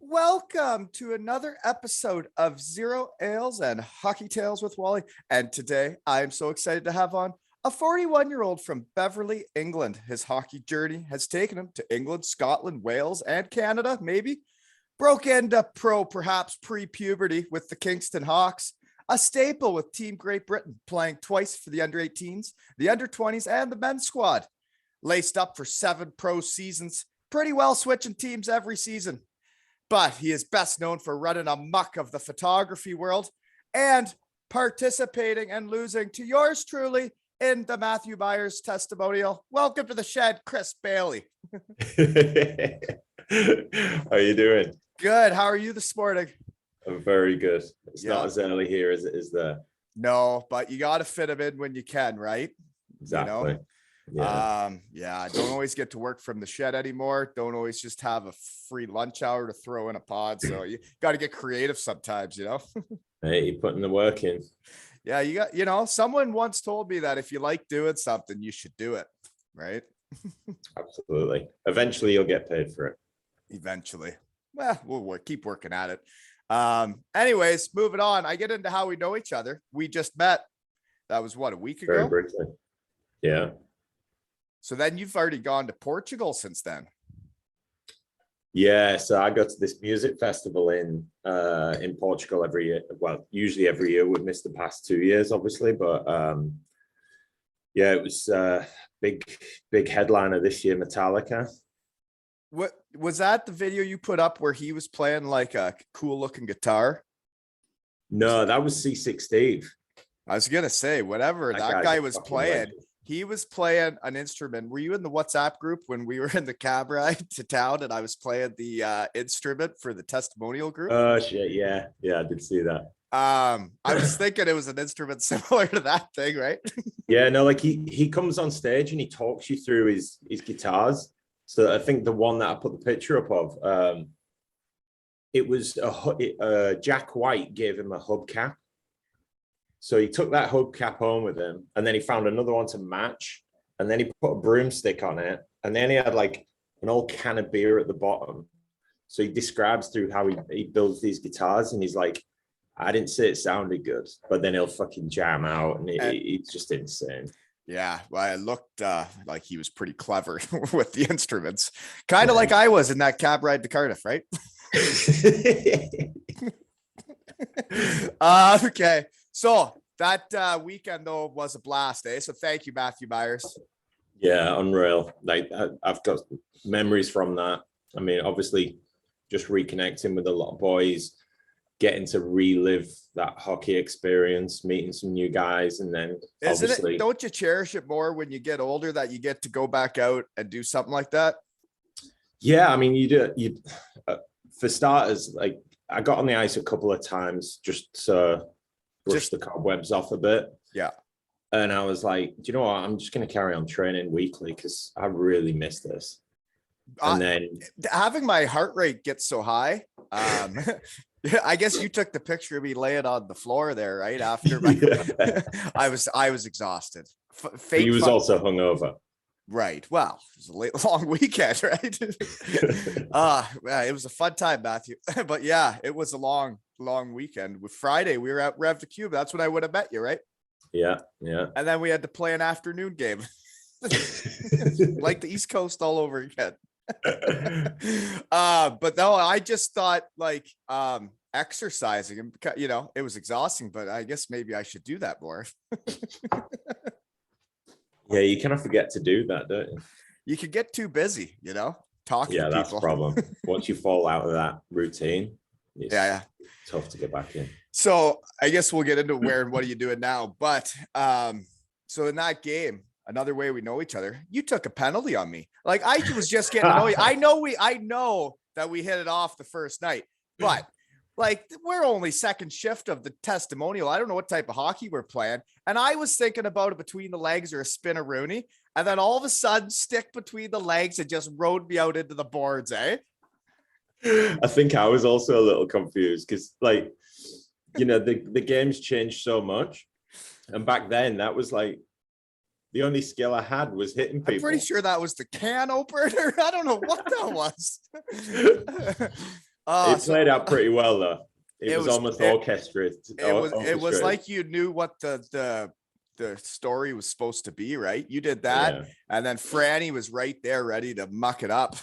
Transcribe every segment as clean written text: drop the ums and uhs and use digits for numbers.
Welcome to another episode of Zero Ales and Hockey Tales with Wally. And today I am so excited to have on a 41-year-old from Beverly, England. His hockey journey has taken him to England, Scotland, Wales, and Canada, maybe. Broke into pro, perhaps pre-puberty with the Kingston Hawks. A staple with Team Great Britain, playing twice for the under-18s, the under-20s, and the men's squad. Laced up for 7 pro seasons, pretty well switching teams every season. But he is best known for running a muck of the photography world and participating and losing to yours truly in the Matthew Myers Testimonial. Welcome to the shed, Chris Bailey. How are you doing? Good. How are you this morning? I'm very good. It's not as early here as it is there. No, but you got to fit them in when you can, right? Exactly. You know? I don't always get to work from the shed anymore. Don't always just have a free lunch hour to throw in a pod. So you got to get creative sometimes, Hey, you're putting the work in. Yeah, you got, someone once told me that if you like doing something, you should do it. Right. Absolutely. Eventually you'll get paid for it. Eventually. Well, we'll keep working at it. Anyways, moving on. I get into how we know each other. We just met. That was what, a week ago? Very briefly. Yeah. So then you've already gone to Portugal since then. Yeah, so I go to this music festival in Portugal every year. Well, usually every year. We've missed the past 2 years, obviously, but yeah, it was big headliner this year, Metallica. What was that, the video you put up where he was playing like a cool looking guitar? No, that was C6 Steve. I was gonna say, whatever that guy was playing. Legend. He was playing an instrument. Were you in the WhatsApp group when we were in the cab ride to town and I was playing the instrument for the testimonial group? Oh shit, yeah, I did see that. I was thinking it was an instrument similar to that thing, right? Yeah, no, like he comes on stage and he talks you through his guitars. So I think the one that I put the picture up of, it was Jack White gave him a hubcap. So he took that hubcap home with him, and then he found another one to match, and then he put a broomstick on it, and then he had like an old can of beer at the bottom. So he describes through how he builds these guitars, and he's like, I didn't say it sounded good, but then he'll fucking jam out, and it's just insane. Yeah, well, it looked like he was pretty clever with the instruments, kind of like I was in that cab ride to Cardiff, right? Okay, so that weekend though was a blast, eh? So thank you, Matthew Myers. Yeah, unreal. Like I've got memories from that. I mean, obviously, just reconnecting with a lot of boys, getting to relive that hockey experience, meeting some new guys, and then don't you cherish it more when you get older that you get to go back out and do something like that? Yeah, I mean, you for starters, like I got on the ice a couple of times just to brush the cobwebs off a bit. Yeah. And I was like, do you know what? I'm just going to carry on training weekly because I really miss this. And then having my heart rate get so high, I guess you took the picture of me laying on the floor there, right? After I was exhausted. He was also hungover. Right. Well, it was a long weekend, right? It was a fun time, Matthew. But yeah, it was a long weekend. With Friday, we were at Rev the Cube. That's when I would have met you, right? Yeah. And then we had to play an afternoon game. Like the East Coast all over again. But no, I just thought like exercising, and it was exhausting, but I guess maybe I should do that more. Yeah, you kind of forget to do that, don't you? You could get too busy, talking to people. That's the problem. Once you fall out of that routine, it's tough to get back in. So I guess we'll get into where and what are you doing now. But so in that game, another way we know each other, you took a penalty on me. Like I was just getting annoyed. I know that we hit it off the first night, but like we're only second shift of the testimonial. I don't know what type of hockey we're playing. And I was thinking about it between the legs or a spin-a-rooney. And then all of a sudden stick between the legs and just rode me out into the boards, eh? I think I was also a little confused because like, the game's changed so much. And back then that was like, the only skill I had was hitting people. I'm pretty sure that was the can opener. I don't know what that was. It played out pretty well though. It was almost orchestrated. It was like you knew what the story was supposed to be, right? You did that, and then Franny was right there ready to muck it up.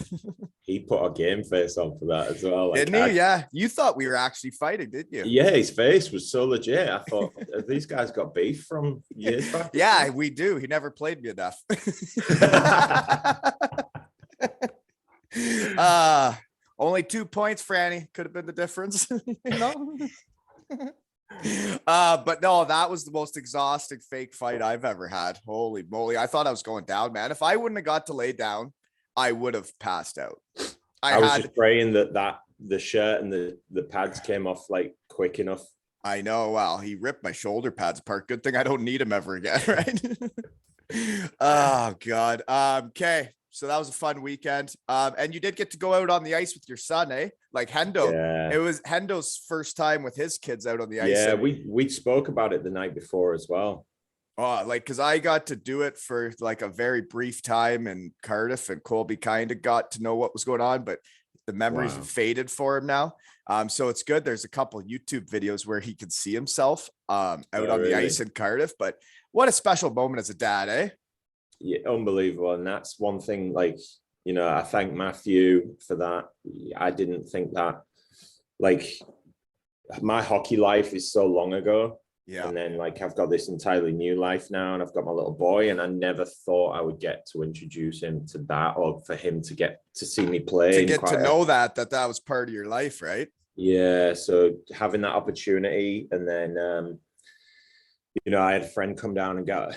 He put a game face on for that as well. Like, didn't he? Yeah. You thought we were actually fighting, didn't you? Yeah, his face was so legit. I thought, have these guys got beef from years back? Yeah, we do. He never played me enough. Only 2 points, Franny. Could have been the difference. You know? But no, that was the most exhausting fake fight I've ever had. Holy moly. I thought I was going down, man. If I wouldn't have got to lay down, I would have passed out. I was just praying that the shirt and the pads came off like quick enough. I know. Wow. He ripped my shoulder pads apart. Good thing I don't need him ever again. Right. Oh God. Okay. So that was a fun weekend. And you did get to go out on the ice with your son, eh? Like Hendo. Yeah. It was Hendo's first time with his kids out on the ice. Yeah, we spoke about it the night before as well. Oh, like, because I got to do it for like a very brief time in Cardiff, and Colby kind of got to know what was going on, but the memories have faded for him now. So it's good. There's a couple YouTube videos where he can see himself out on the ice in Cardiff. But what a special moment as a dad, eh? Yeah, unbelievable. And that's one thing, like, you know, I thank Matthew for that. I didn't think that, like, my hockey life is so long ago. Yeah. And then, like, I've got this entirely new life now, and I've got my little boy, and I never thought I would get to introduce him to that, or for him to get to see me play. To get to know that was part of your life, right? Yeah. So having that opportunity, and then, you know, I had a friend come down and got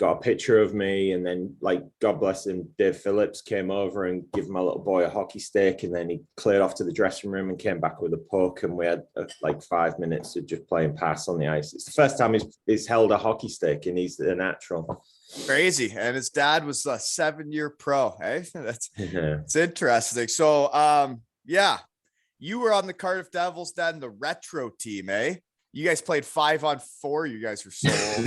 a picture of me, and then, like, God bless him, Dave Phillips came over and gave my little boy a hockey stick, and then he cleared off to the dressing room and came back with a puck, and we had like 5 minutes of just playing pass on the ice. It's the first time he's held a hockey stick, and he's a natural. Crazy. And his dad was a 7-year pro. Hey, it's interesting. So yeah, you were on the Cardiff Devils, then the retro team, eh? You guys played 5-on-4. You guys were so old.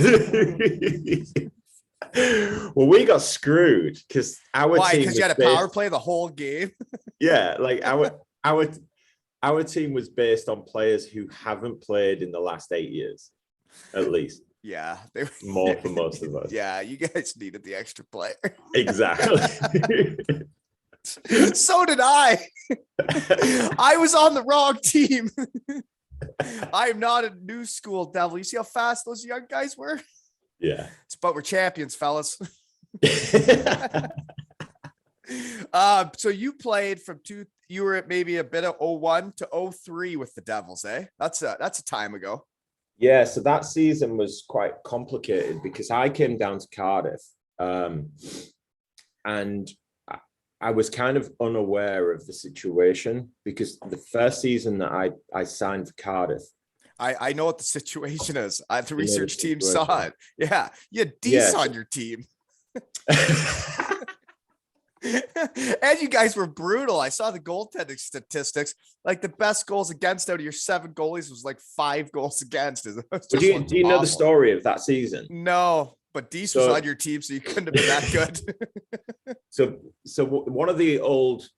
Well, we got screwed because our team. Because you had a power play the whole game. Yeah, like our team was based on players who haven't played in the last 8 years, at least. Yeah, they were more for most of us. Yeah, you guys needed the extra player. Exactly. So did I. I was on the wrong team. I am not a new school devil. You see how fast those young guys were? Yeah. But we're champions, fellas. So you played you were at maybe a bit of 01 to 03 with the Devils, eh? That's a time ago. Yeah, so that season was quite complicated because I came down to Cardiff, and I was kind of unaware of the situation because the first season that I signed for Cardiff. I know what the situation is. The research team saw it. Yeah. You had Dease on your team. And you guys were brutal. I saw the goaltending statistics. Like, the best goals against out of your 7 goalies was like 5 goals against. Do you know the story of that season? No. But Dease was on your team, so you couldn't have been that good. So one of the old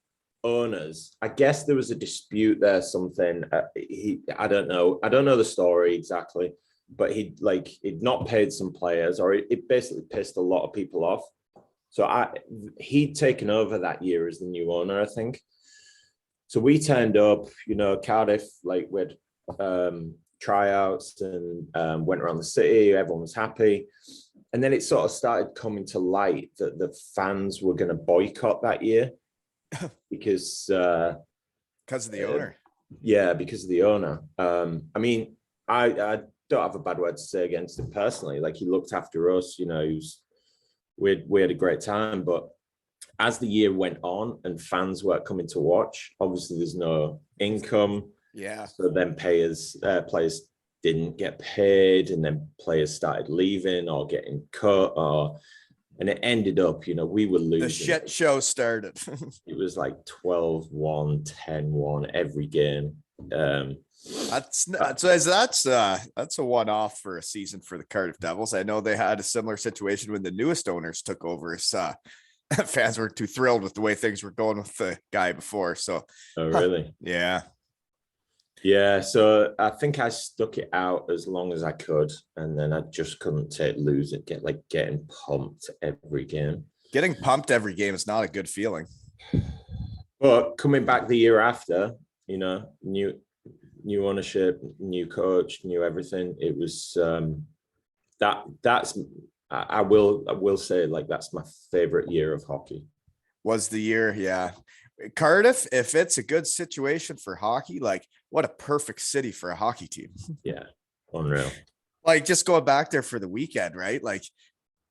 owners, I guess there was a dispute there, something. I don't know the story exactly, but he'd not paid some players, or it basically pissed a lot of people off. So he'd taken over that year as the new owner, I think. So we turned up, you know, Cardiff, like, with tryouts and went around the city. Everyone was happy. And then it sort of started coming to light that the fans were going to boycott that year because of the owner. Yeah, because of the owner. I mean, I don't have a bad word to say against him personally. Like, he looked after us, you know. We had a great time, but as the year went on and fans weren't coming to watch, obviously there's no income. Yeah. So then players didn't get paid, and then players started leaving or getting cut, and it ended up, you know, we were losing. The shit show started. It was like 12-1, 10-1 every game. That's a one-off for a season for the Cardiff Devils. I know they had a similar situation when the newest owners took over. fans weren't too thrilled with the way things were going with the guy before. So, Oh, really? Yeah. Yeah. So I think I stuck it out as long as I could, and then I just couldn't take losing, getting pumped every game. Getting pumped every game is not a good feeling. But coming back the year after, new ownership, new coach, new everything. It was I will say, like, that's my favorite year of hockey. Was the year, yeah. Cardiff, if it's a good situation for hockey, like what a perfect city for a hockey team. Yeah, unreal. Like just going back there for the weekend, right? Like,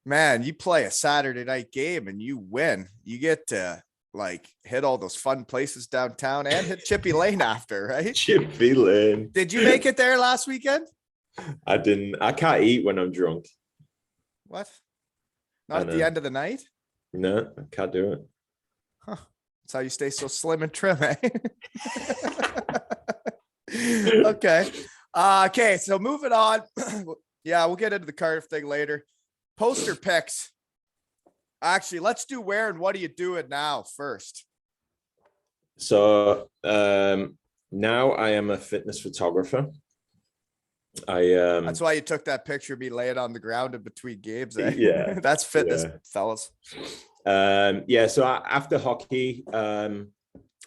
man, you play a Saturday night game and you win. You get to like hit all those fun places downtown and hit Chippy Lane after, right? Chippy Lane. Did you make it there last weekend? I didn't. I can't eat when I'm drunk. What? Not at the end of the night? No, I can't do it. Huh. That's how you stay so slim and trim, eh? Okay. Okay, so moving on. Yeah, we'll get into the Cardiff thing later. Poster picks. Actually, let's do where and what are you doing now first? So now I am a fitness photographer. That's why you took that picture of me laying on the ground in between games. Eh? Yeah. That's fitness, fellas. So after hockey, I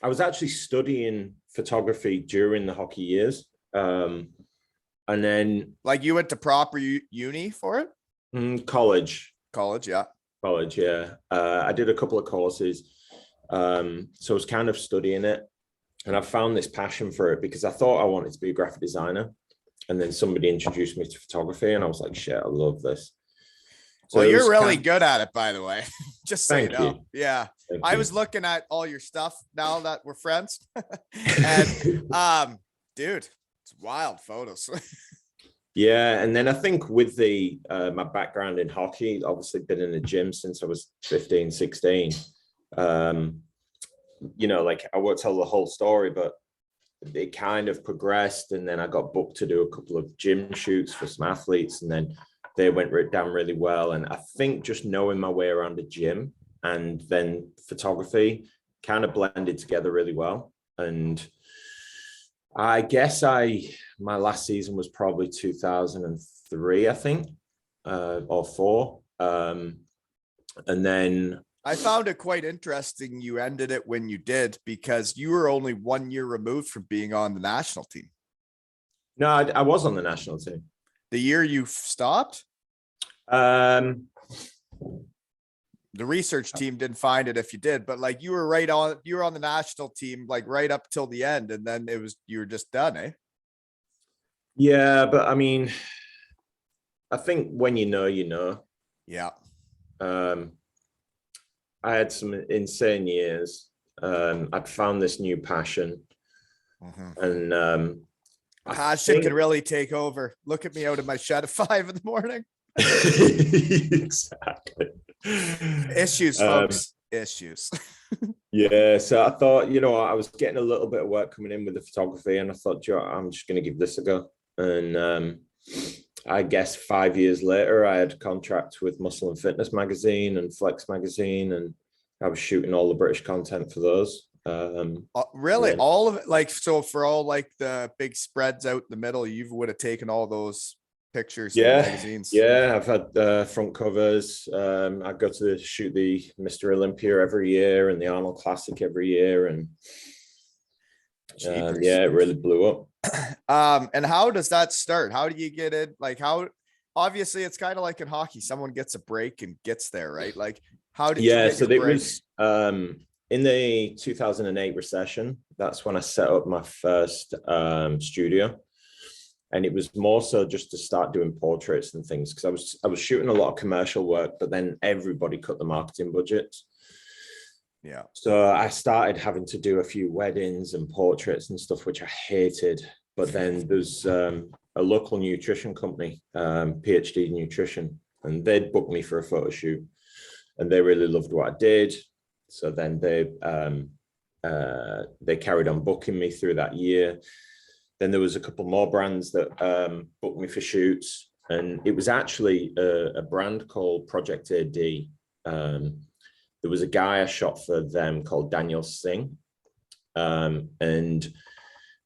was actually studying photography during the hockey years. And then like you went to proper uni for it? College, yeah. I did a couple of courses. So I was kind of studying it, and I found this passion for it because I thought I wanted to be a graphic designer. And then somebody introduced me to photography, and I was like, shit, I love this. So well, you're really good at it, by the way. Just so you know. Yeah. I was looking at all your stuff now that we're friends. And dude, it's wild photos. Yeah. And then I think with the my background in hockey, obviously been in the gym since I was 15, 16. Like I won't tell the whole story, but it kind of progressed, and then I got booked to do a couple of gym shoots for some athletes, and then they went down really well. And I think just knowing my way around the gym and then photography kind of blended together really well. And I guess my last season was probably 2003, I think, or 4. And then I found it quite interesting you ended it when you did, because you were only 1 year removed from being on the national team. No, I was on the national team. The year you stopped? The research team didn't find it if you did, but like you were on the national team, like right up till the end. And then you were just done, eh? Yeah. But I mean, I think when you know. Yeah. I had some insane years. I'd found this new passion, and passion can really take over. Look at me out of my shed at 5 in the morning. Exactly. Issues, folks. Issues. Yeah. So I thought, I was getting a little bit of work coming in with the photography, and I thought, I'm just going to give this a go. And I guess 5 years later, I had a contract with Muscle and Fitness magazine and Flex magazine, and I was shooting all the British content for those. Really? Then, all of it? Like, so for all like the big spreads out in the middle, you would have taken all those pictures in the magazines? Yeah, I've had front covers. I go to shoot the Mr. Olympia every year and the Arnold Classic every year. And it really blew up. And how does that start? How do you get it? Like obviously it's kind of like in hockey, someone gets a break and gets there, right? Like how did you get so it was in the 2008 recession. That's when I set up my first studio, and it was more so just to start doing portraits and things, because I was shooting a lot of commercial work, but then everybody cut the marketing budgets. Yeah. So I started having to do a few weddings and portraits and stuff, which I hated. But then there's a local nutrition company, PhD Nutrition, and they'd booked me for a photo shoot, and they really loved what I did. So then they carried on booking me through that year. Then there was a couple more brands that booked me for shoots, and it was actually a brand called Project AD. there was a guy I shot for them called Daniel Singh. And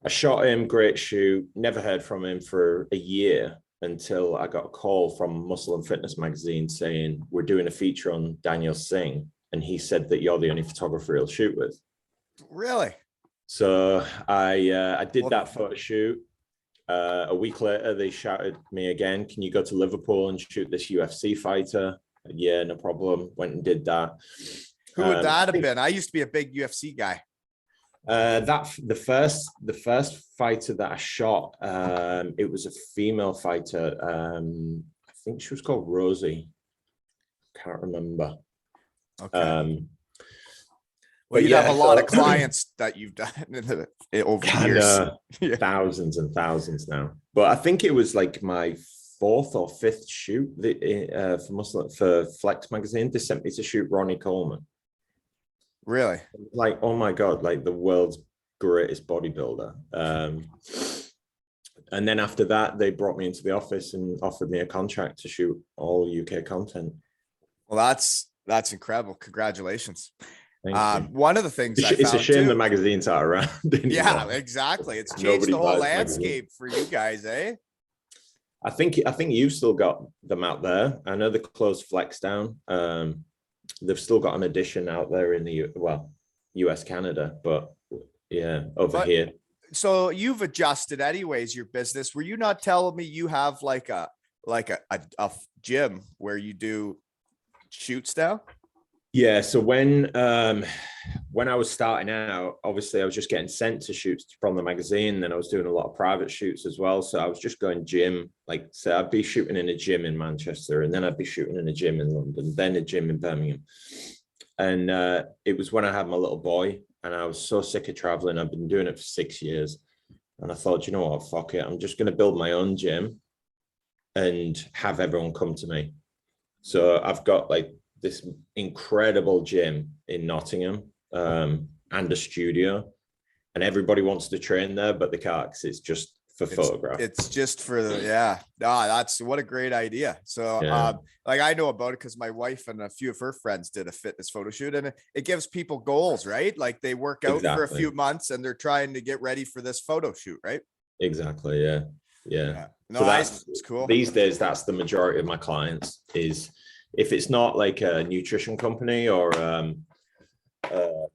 I shot him, great shoot, never heard from him for a year until I got a call from Muscle and Fitness magazine saying, we're doing a feature on Daniel Singh. And he said that you're the only photographer he'll shoot with. Really? So I did that photo shoot. A week later, they shouted me again, can you go to Liverpool and shoot this UFC fighter? Yeah, no problem. Went and did that. Who would that have been? I used to be a big UFC guy. The first fighter that I shot, it was a female fighter. I think she was called Rosie. Can't remember. Okay. Well, you have a lot of clients that you've done over the years. Thousands and thousands now. But I think it was like my 4th or 5th shoot for Flex magazine. They sent me to shoot Ronnie Coleman. Really? Like, oh my God, like the world's greatest bodybuilder. And then after that, they brought me into the office and offered me a contract to shoot all UK content. Well, that's incredible. Congratulations. Thank you. One of the things it's a shame the magazine's not around anymore. Yeah, exactly. It's changed the whole landscape for you guys, eh? I think you've still got them out there. I know they closed Flex down. They've still got an edition out there in the US, Canada, but yeah, here. So you've adjusted anyways, your business. Were you not telling me you have like a gym where you do shoots now? Yeah, so when I was starting out, obviously I was just getting sent to shoots from the magazine, then I was doing a lot of private shoots as well. So I was just going gym, like say I'd be shooting in a gym in Manchester, and then I'd be shooting in a gym in London, then a gym in Birmingham. And it was when I had my little boy, and I was so sick of traveling. I've been doing it for 6 years, and I thought, you know what, fuck it, I'm just going to build my own gym and have everyone come to me. So I've got like this incredible gym in Nottingham and a studio, and everybody wants to train there, but they can't because it's just for photograph. It's just for that's what a great idea. So like I know about it because my wife and a few of her friends did a fitness photo shoot, and it gives people goals, right? Like they work out for a few months and they're trying to get ready for this photo shoot, right? Exactly. Yeah. No, so that's cool. These days, that's the majority of my clients is, if it's not like a nutrition company or a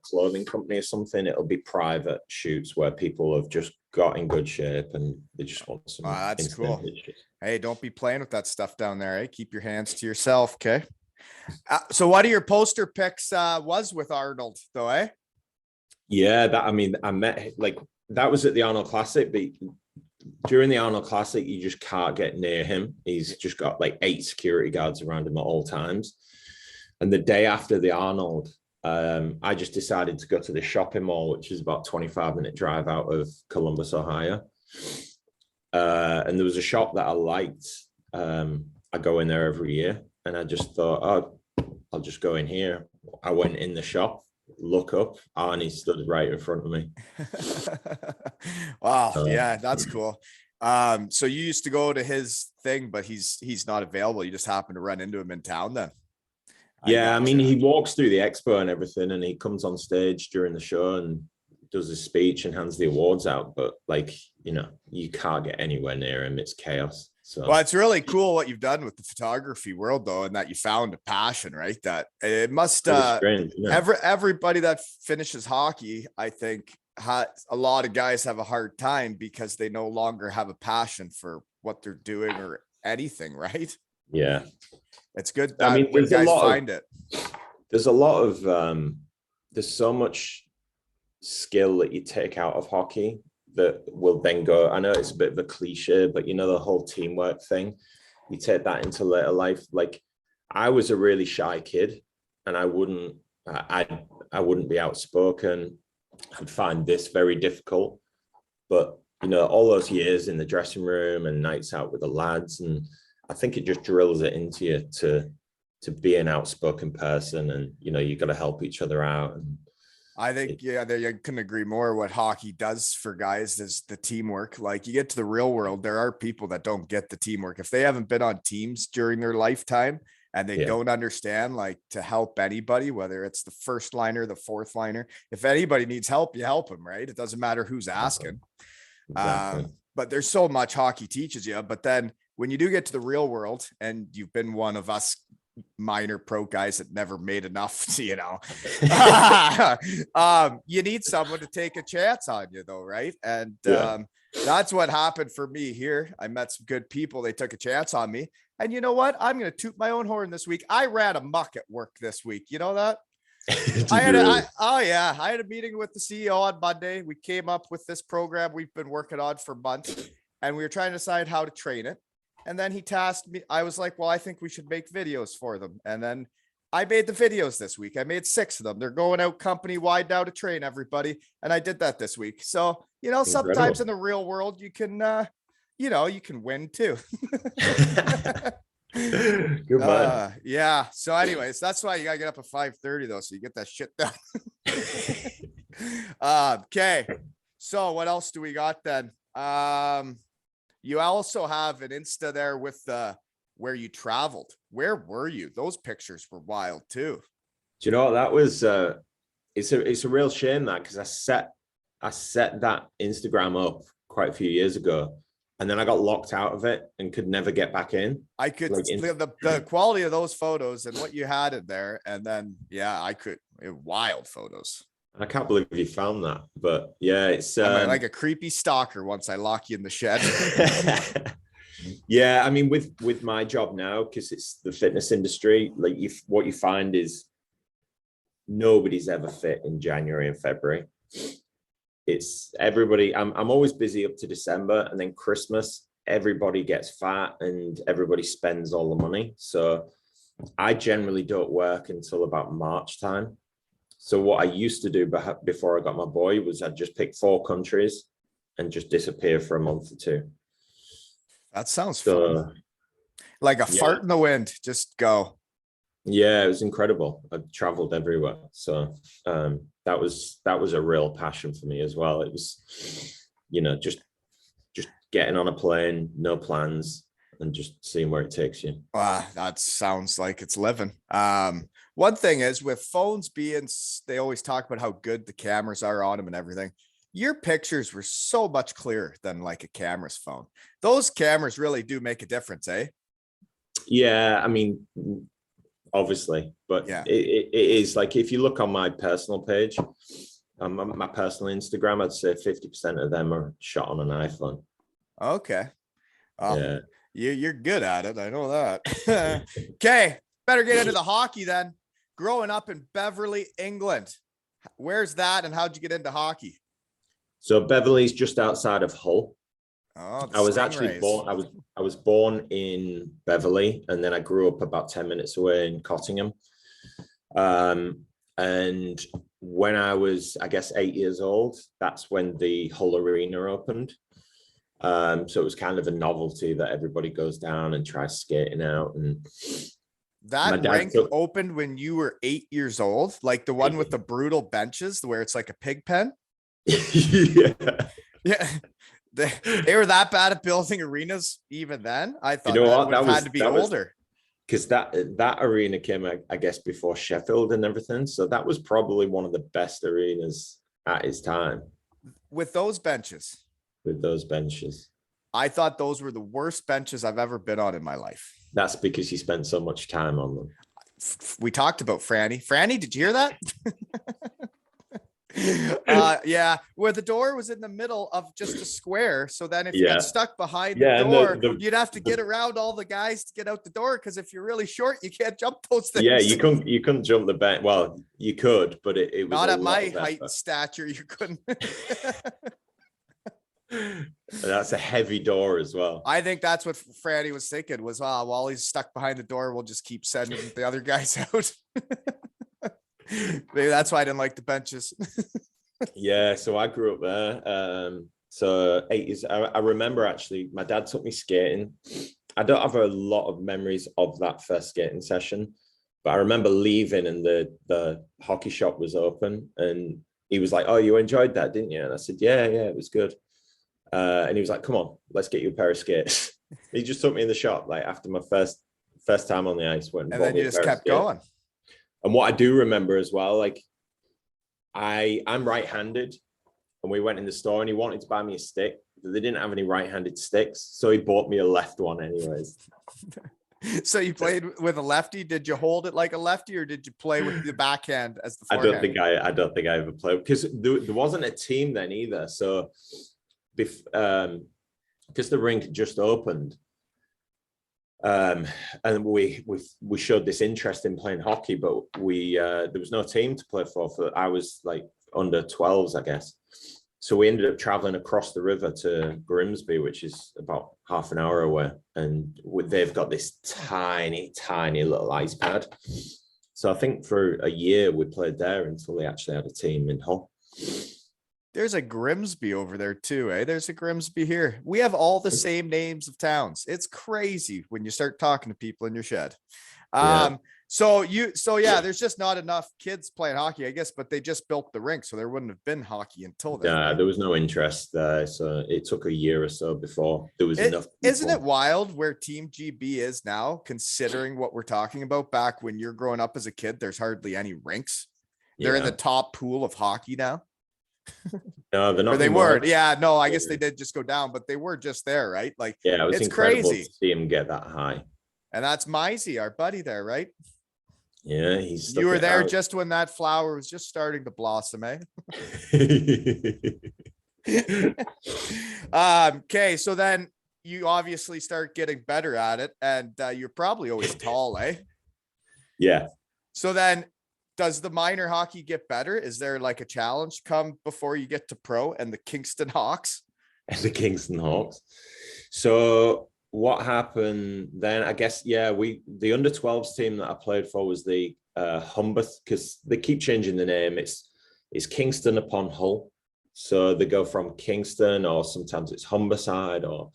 clothing company or something, it'll be private shoots where people have just got in good shape and they just want some. That's cool. Pictures. Hey, don't be playing with that stuff down there. Eh? Keep your hands to yourself. Okay. So what are your poster pics was with Arnold though, eh? Yeah, I met, like, that was at the Arnold Classic, but during the Arnold Classic, you just can't get near him. He's just got like 8 security guards around him at all times. And the day after the Arnold, I just decided to go to the shopping mall, which is about 25-minute drive out of Columbus, Ohio. And there was a shop that I liked. I go in there every year, and I just thought, oh, I'll just go in here. I went in the shop, look up, Arnie stood right in front of me. Wow. Yeah, that's cool. So you used to go to his thing, but he's not available. You just happened to run into him in town then. Yeah, I mean, he walks through the expo and everything, and he comes on stage during the show and does his speech and hands the awards out. But like, you know, you can't get anywhere near him. It's chaos. So, well, it's really cool what you've done with the photography world, though, and that you found a passion, right? That it must. Strange, everybody that finishes hockey, I think, a lot of guys have a hard time because they no longer have a passion for what they're doing or anything, right? Yeah, it's good. That I mean, when guys find it. There's a lot of there's so much skill that you take out of hockey that will then go. I know it's a bit of a cliche, but you know, the whole teamwork thing, you take that into later life. Like, I was a really shy kid, and I wouldn't be outspoken. I'd find this very difficult, but you know, all those years in the dressing room and nights out with the lads, and I think it just drills it into you to be an outspoken person, and you know, you got to help each other out. And I think, I couldn't agree more. What hockey does for guys is the teamwork. Like, you get to the real world, there are people that don't get the teamwork. If they haven't been on teams during their lifetime, and they don't understand, like, to help anybody, whether it's the first liner, the fourth liner. If anybody needs help, you help them, right? It doesn't matter who's asking. Exactly. But there's so much hockey teaches you. But then when you do get to the real world, and you've been one of us minor pro guys that never made enough to, you need someone to take a chance on you, though, right? And that's what happened for me here. I met some good people. They took a chance on me. And you know what? I'm going to toot my own horn this week. I ran a muck at work this week. You know that? I had a meeting with the CEO on Monday. We came up with this program we've been working on for months, and we were trying to decide how to train it. And then he tasked me. I was like, well, I think we should make videos for them. And then I made the videos this week. I made 6 of them. They're going out company wide now to train everybody. And I did that this week. So, sometimes in the real world, you can, you can win too. Goodbye. Yeah. So anyways, that's why you gotta get up at 5:30 though. So you get that shit done. Okay. So what else do we got then? You also have an Insta there with where you traveled. Where were you? Those pictures were wild too. Do you know what that was? It's a real shame that, because I set that Instagram up quite a few years ago, and then I got locked out of it and could never get back in. I could the quality of those photos and what you had in there, and then wild photos. I can't believe you found that, but yeah, it's I'm like a creepy stalker once I lock you in the shed. Yeah, I mean, with my job now, because it's the fitness industry, like what you find is nobody's ever fit in January and February. It's everybody. I'm always busy up to December, and then Christmas, everybody gets fat and everybody spends all the money. So I generally don't work until about March time. So what I used to do before I got my boy was I'd just pick 4 countries and just disappear for a month or 2. That sounds fun. Like a fart in the wind. Just go. Yeah, it was incredible. I traveled everywhere. So that was a real passion for me as well. It was, just getting on a plane, no plans, and just seeing where it takes you. Wow, that sounds like it's living. One thing is, with phones they always talk about how good the cameras are on them and everything. Your pictures were so much clearer than like a camera's phone. Those cameras really do make a difference, eh? Yeah, I mean, obviously, but it is like, if you look on my personal page, my personal Instagram, I'd say 50% of them are shot on an iPhone. Okay. Yeah. You're good at it. I know that. Okay. Better get into the hockey then. Growing up in Beverly, England, where's that, and how'd you get into hockey? So Beverly's just outside of Hull. Oh, I was actually born. I was born in Beverly, and then I grew up about 10 minutes away in Cottingham. And when I was, I guess, 8 years old, that's when the Hull Arena opened. So it was kind of a novelty that everybody goes down and tries skating out. And that rink opened when you were 8 years old, like the one with the brutal benches where it's like a pig pen. Yeah. They were that bad at building arenas even then. I thought that had to be older. Because that arena came, I guess, before Sheffield and everything. So that was probably one of the best arenas at its time. With those benches. I thought those were the worst benches I've ever been on in my life. That's because you spent so much time on them. We talked about Franny. Franny, did you hear that? Yeah, where the door was in the middle of just a square. So then if you got stuck behind the door, you'd have to get around all the guys to get out the door, because if you're really short, you can't jump those things. Yeah, you couldn't jump the bench. Well, you could, but it was not at my height and stature. You couldn't. That's a heavy door as well. I think that's what Franny was thinking was, while he's stuck behind the door, we'll just keep sending the other guys out. Maybe that's why I didn't like the benches. Yeah, so I grew up there. So 8 years, I remember actually my dad took me skating. I don't have a lot of memories of that first skating session, but I remember leaving and the hockey shop was open, and he was like, "Oh, you enjoyed that, didn't you?" And I said, yeah, it was good. And he was like, "Come on, let's get you a pair of skates." He just took me in the shop like after my first First time on the ice. Went And then you just kept going. And what I do remember as well, like I'm right-handed, and we went in the store and he wanted to buy me a stick, but they didn't have any right-handed sticks, so he bought me a left one anyways. So you played with a lefty. Did you hold it like a lefty, or did you play with the backhand as the forehand? I don't think I ever played, because there wasn't a team then either. So because the rink just opened, and we showed this interest in playing hockey, but there was no team to play for. I was like under 12s, I guess. So we ended up traveling across the river to Grimsby, which is about half an hour away. And they've got this tiny, tiny little ice pad. So I think for a year we played there until they actually had a team in Hull. There's a Grimsby over there too, eh? There's a Grimsby here. We have all the same names of towns. It's crazy when you start talking to people in your shed. Yeah. So yeah, there's just not enough kids playing hockey, I guess, but they just built the rink, so there wouldn't have been hockey until then. Yeah, there was no interest there, so it took a year or so before there was enough people. Isn't it wild where Team GB is now, considering what we're talking about? Back when you're growing up as a kid, there's hardly any rinks. They're in the top pool of hockey now. No, they're not. Or they weren't. Yeah, no, I guess they did just go down, but they were just there, right? Like, yeah, it was it's incredible crazy to see him get that high. And that's Mizey, our buddy there, right? Yeah, you were there just when that flower was just starting to blossom, eh? Okay, so then you obviously start getting better at it, and you're probably always tall, eh? Yeah. So then, does the minor hockey get better? Is there like a challenge come before you get to pro and the Kingston Hawks? And the Kingston Hawks. So what happened then? I guess, yeah, the under 12s team that I played for was the Humber, because they keep changing the name. It's Kingston upon Hull. So they go from Kingston, or sometimes it's Humberside, or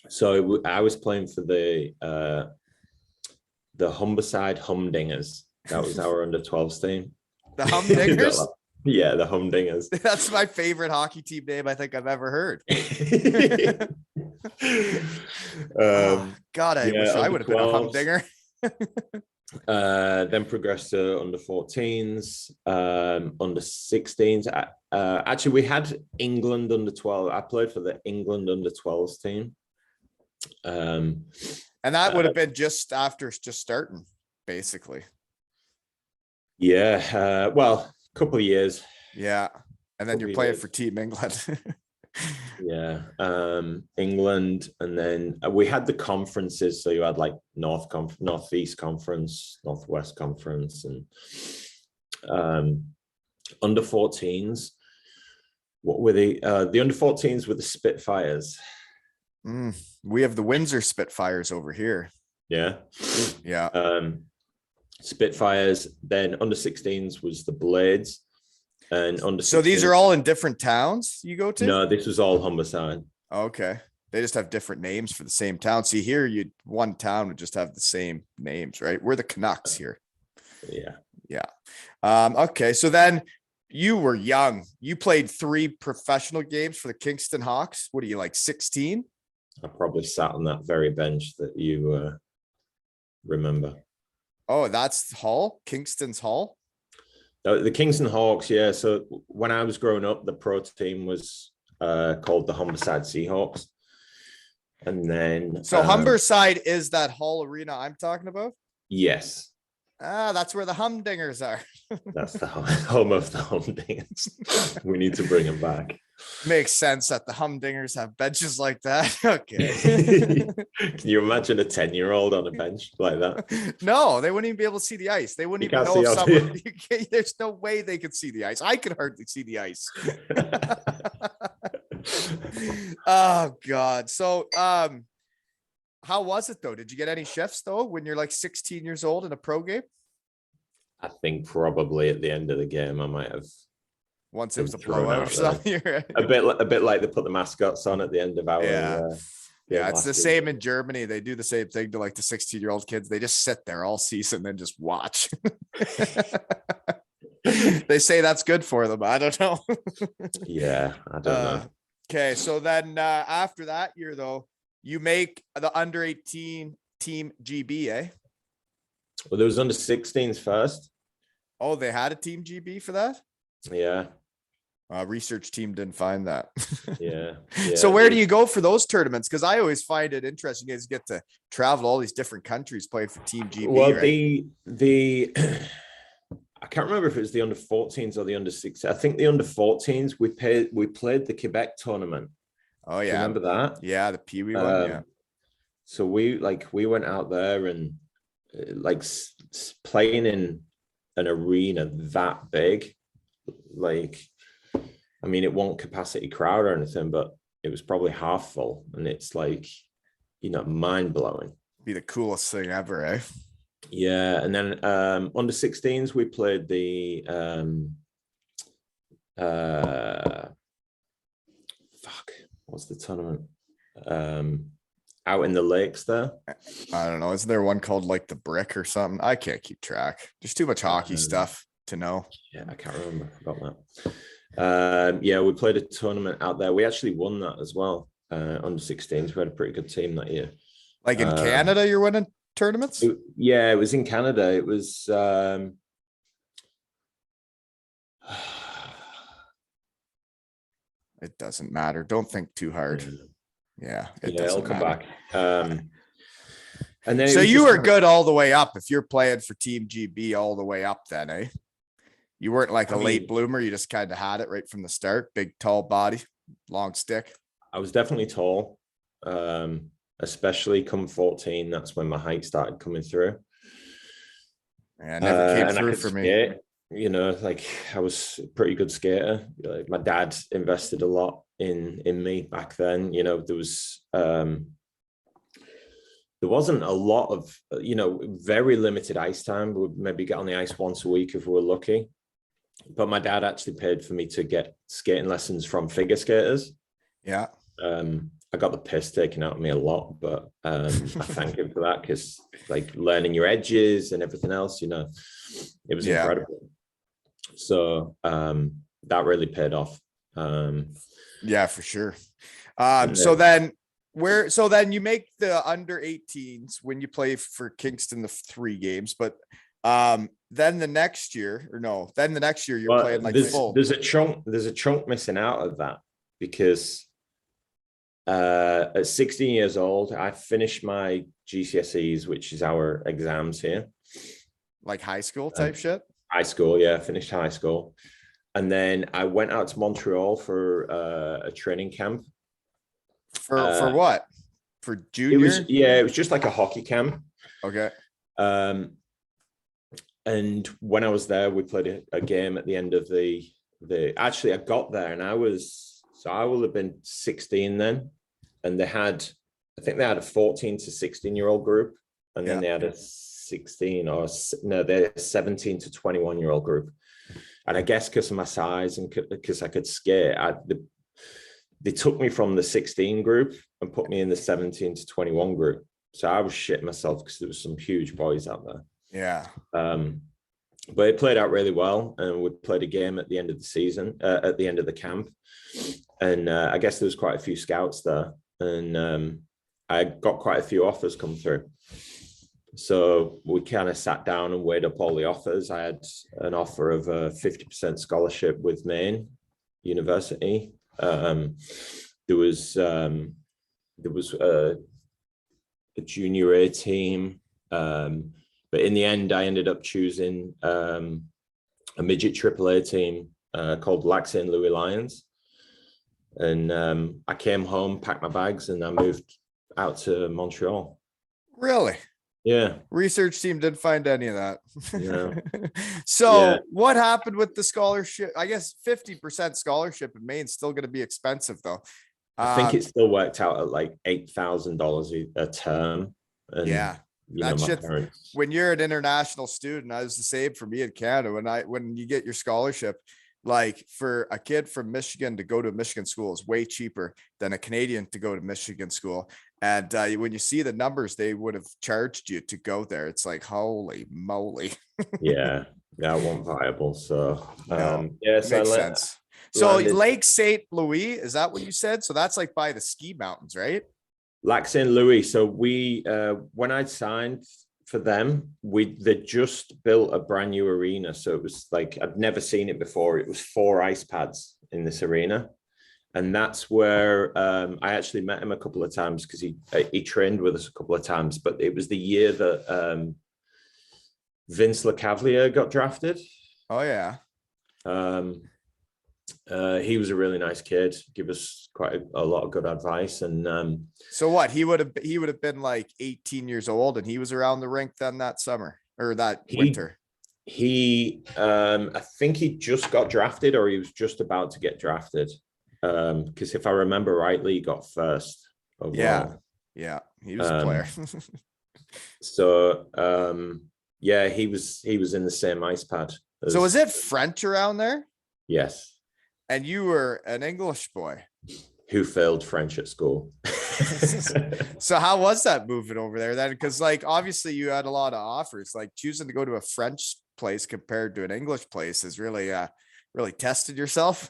so I was playing for the Humberside Humdingers. That was our under 12s team. The Humdingers? Yeah, the Humdingers. That's my favorite hockey team name I think I've ever heard. God, I wish I would have been a Humdinger. Then progressed to under 14s, under 16s. Actually, we had England under 12. I played for the England under 12s team. And that would have been just after just starting, basically. Yeah, well, a couple of years. Yeah, and then you're playing for Team England. Yeah, England, and then we had the conferences. So you had like Northeast Conference, Northwest Conference, and under 14s. What were the under 14s were the Spitfires? We have the Windsor Spitfires over here. Yeah, yeah. Spitfires. Then under 16s was the Blades. And under 16s, so these are all in different towns you go to? No, this was all Humberside. Okay. They just have different names for the same town. See, here one town would just have the same names, right? We're the Canucks here. Yeah. Okay. So then you were young. You played 3 professional games for the Kingston Hawks. What are you, like 16? I probably sat on that very bench that you remember. Oh, that's Hull? Kingston's Hull? The Kingston Hawks, yeah. So when I was growing up, the pro team was called the Humberside Seahawks. And then... So Humberside is that Hull arena I'm talking about? Yes. That's where the Humdingers are. That's the home of the Humdingers. We need to bring them back. Makes sense that the Humdingers have benches like that. Okay. Can you imagine a 10-year-old on a bench like that? No, they wouldn't even be able to see the ice. They wouldn't even know if someone... There's no way they could see the ice. I could hardly see the ice. Oh, God. So, how was it though? Did you get any shifts though when you're like 16 years old in a pro game? I think probably at the end of the game I might have. Once it was a blowout or something. a bit like they put the mascots on at the end of our. Yeah, it's the same in Germany. They do the same thing to like the 16-year-old kids. They just sit there all season and then just watch. They say that's good for them. I don't know. Yeah, I don't know. Okay, so then after that year though, you make the under 18 Team GB, eh? Well, there was under 16s first. Oh, they had a Team GB for that? Yeah. Research team didn't find that. Yeah. So where do you go for those tournaments? Because I always find it interesting. You guys get to travel all these different countries, play for Team GB. Well, right? the I can't remember if it was the under 14s or the under 16s. I think the under 14s we played the Quebec tournament. Oh Do you yeah, remember that? Yeah, the Pee Wee one. Yeah. So we went out there and like playing in an arena that big, like, I mean, it won't capacity crowd or anything, but it was probably half full, and it's like, mind blowing. Be the coolest thing ever, eh? Yeah, and then under 16s we played the what's the tournament? Out in the lakes there. I don't know. Isn't there one called like the Brick or something? I can't keep track. There's too much hockey stuff to know. Yeah, I can't remember. I forgot that. Yeah, we played a tournament out there. We actually won that as well. Under 16s, we had a pretty good team that year. Like in Canada, you're winning tournaments? It was in Canada. It was it doesn't matter. Don't think too hard. Yeah, it'll come back. And then so you were good all the way up if you're playing for Team GB all the way up then, eh? You weren't like a late bloomer. You just kind of had it right from the start. Big, tall body, long stick. I was definitely tall, especially come 14. That's when my height started coming through. Yeah, it never came through for me. Like I was a pretty good skater. Like my dad invested a lot in me back then. There wasn't a lot of, very limited ice time. We'd maybe get on the ice once a week if we were lucky. But my dad actually paid for me to get skating lessons from figure skaters. Yeah. I got the piss taken out of me a lot, but I thank him for that, because like learning your edges and everything else, it was incredible. So that really paid off. Yeah, for sure. So then you make the under 18s when you play for Kingston the 3 games, but then the next year you're playing like full. There's a chunk missing out of that, because at 16 years old, I finished my GCSEs, which is our exams here. Like high school type shit? High school, yeah. Finished high school. And then I went out to Montreal for a training camp. For what? For junior? It was just like a hockey camp. Okay. And when I was there, we played a game at the end of actually I got there and I will have been 16 then. And I think they had a 14 to 16-year-old group. And then they had a 17 to 21-year-old group. And I guess because of my size and because I could skate, they took me from the 16 group and put me in the 17 to 21 group. So I was shitting myself because there was some huge boys out there. Yeah. But it played out really well, and we played a game at the end of the season, at the end of the camp. And I guess there was quite a few scouts there, and I got quite a few offers come through. So we kind of sat down and weighed up all the offers. I had an offer of a 50% scholarship with Maine University. There was a junior A team, but in the end, I ended up choosing a midget AAA team called Lac St. Louis Lions. And I came home, packed my bags, and I moved out to Montreal. Really? Yeah. Research team didn't find any of that. Yeah. What happened with the scholarship? I guess 50% scholarship in Maine is still going to be expensive, though. I think it still worked out at like $8,000 a term. And, that shit, when you're an international student, I was the same for me in Canada. When you get your scholarship, like for a kid from Michigan to go to a Michigan school is way cheaper than a Canadian to go to Michigan school. And when you see the numbers they would have charged you to go there, it's like, holy moly. Yeah, it wasn't viable. So makes sense. So Lake St. Louis, is that what you said? So that's like by the ski mountains, right? Lac St. Louis. So we, when I'd signed for them, they just built a brand new arena. So it was like, I'd never seen it before. It was 4 ice pads in this arena. And that's where I actually met him a couple of times because he trained with us a couple of times. But it was the year that Vince LeCavalier got drafted. Oh yeah. He was a really nice kid, give us quite a lot of good advice. And so what, he would have been like 18 years old and he was around the rink then that summer or that winter. I think he just got drafted or he was just about to get drafted. Because if I remember rightly, he got first overall. Yeah, he was a player. So he was in the same ice pad. So was it French around there? Yes. And you were an English boy who failed French at school. So how was that moving over there then? Because like obviously you had a lot of offers. Like choosing to go to a French place compared to an English place is really really tested yourself.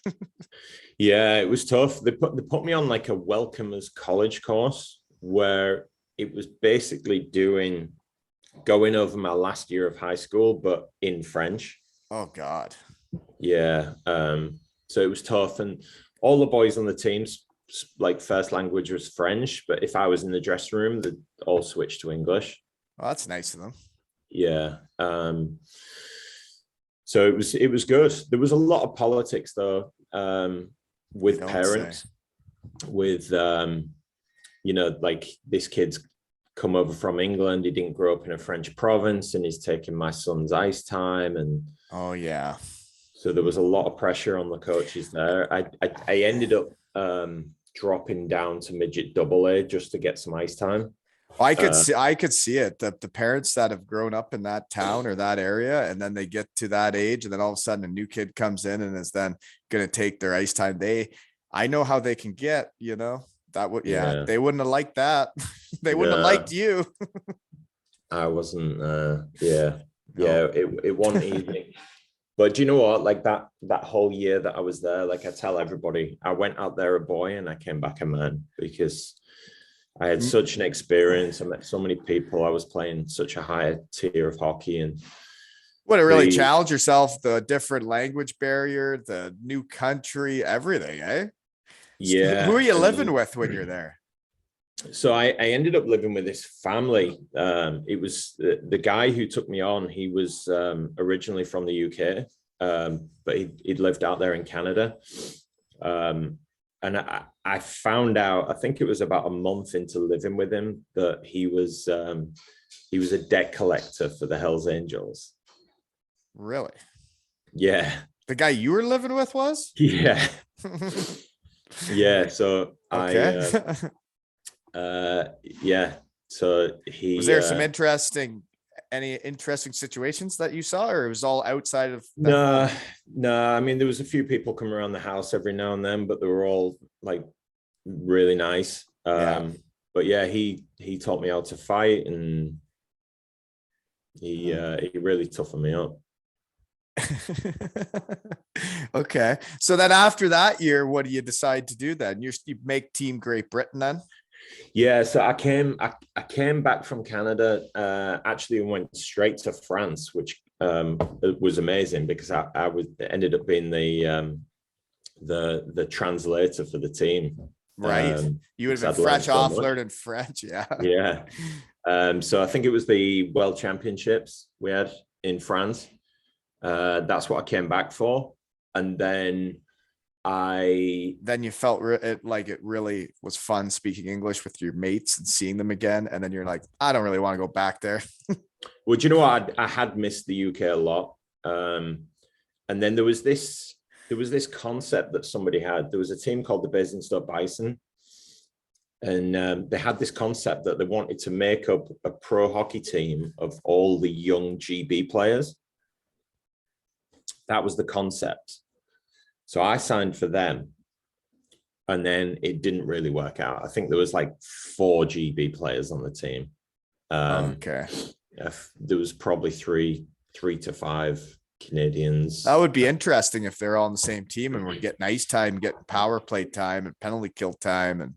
Yeah, it was tough. They put me on like a welcomers college course where it was basically going over my last year of high school, but in French. Oh God. Yeah. So it was tough, and all the boys on the teams like first language was French, but if I was in the dressing room, they'd all switch to English. Oh, that's nice of them. Yeah. So it was good. There was a lot of politics though, with parents, with like this kid's come over from England. He didn't grow up in a French province, and he's taking my son's ice time. And oh yeah. So there was a lot of pressure on the coaches there. I ended up dropping down to midget AA just to get some ice time. I could see it. The parents that have grown up in that town or that area, and then they get to that age, and then all of a sudden a new kid comes in and is then going to take their ice time. I know how they can get, that would, they wouldn't have liked that. They wouldn't have liked you. I wasn't, it wasn't easy. But do you know what? Like that whole year that I was there, like I tell everybody, I went out there a boy and I came back a man, because I had such an experience. I met so many people. I was playing such a high tier of hockey, and would it really challenge yourself? The different language barrier, the new country, everything, eh? Yeah. Who are you living with when you're there? So I ended up living with this family. It was the guy who took me on. He was originally from the UK, but he'd lived out there in Canada. And I found out, I think it was about a month into living with him, that he was a debt collector for the Hells Angels. Really? Yeah. The guy you were living with was? Yeah. Yeah. So okay. So he was there any interesting situations that you saw, or it was all outside of that? No. I mean, there was a few people come around the house every now and then, but they were all like really nice. But yeah, he taught me how to fight, and he really toughened me up. Okay. So then after that year, what do you decide to do then? You make Team Great Britain then? Yeah, so I came back from Canada, actually went straight to France, which was amazing, because I ended up being the translator for the team. Right. You would have been fresh off learning French. Yeah. Yeah. So I think it was the World Championships we had in France. That's what I came back for. And then you felt it really was fun speaking English with your mates and seeing them again. And then you're like, I don't really want to go back there. Well, do you know what? I had missed the UK a lot. And then there was this concept that somebody had. There was a team called the Basingstoke Bison. And they had this concept that they wanted to make up a pro hockey team of all the young GB players. That was the concept. So I signed for them, and then it didn't really work out. I think there was like 4 GB players on the team. Okay. There was probably three to 5 Canadians. That would be interesting if they're all on the same team and we're getting ice time, getting power play time and penalty kill time. And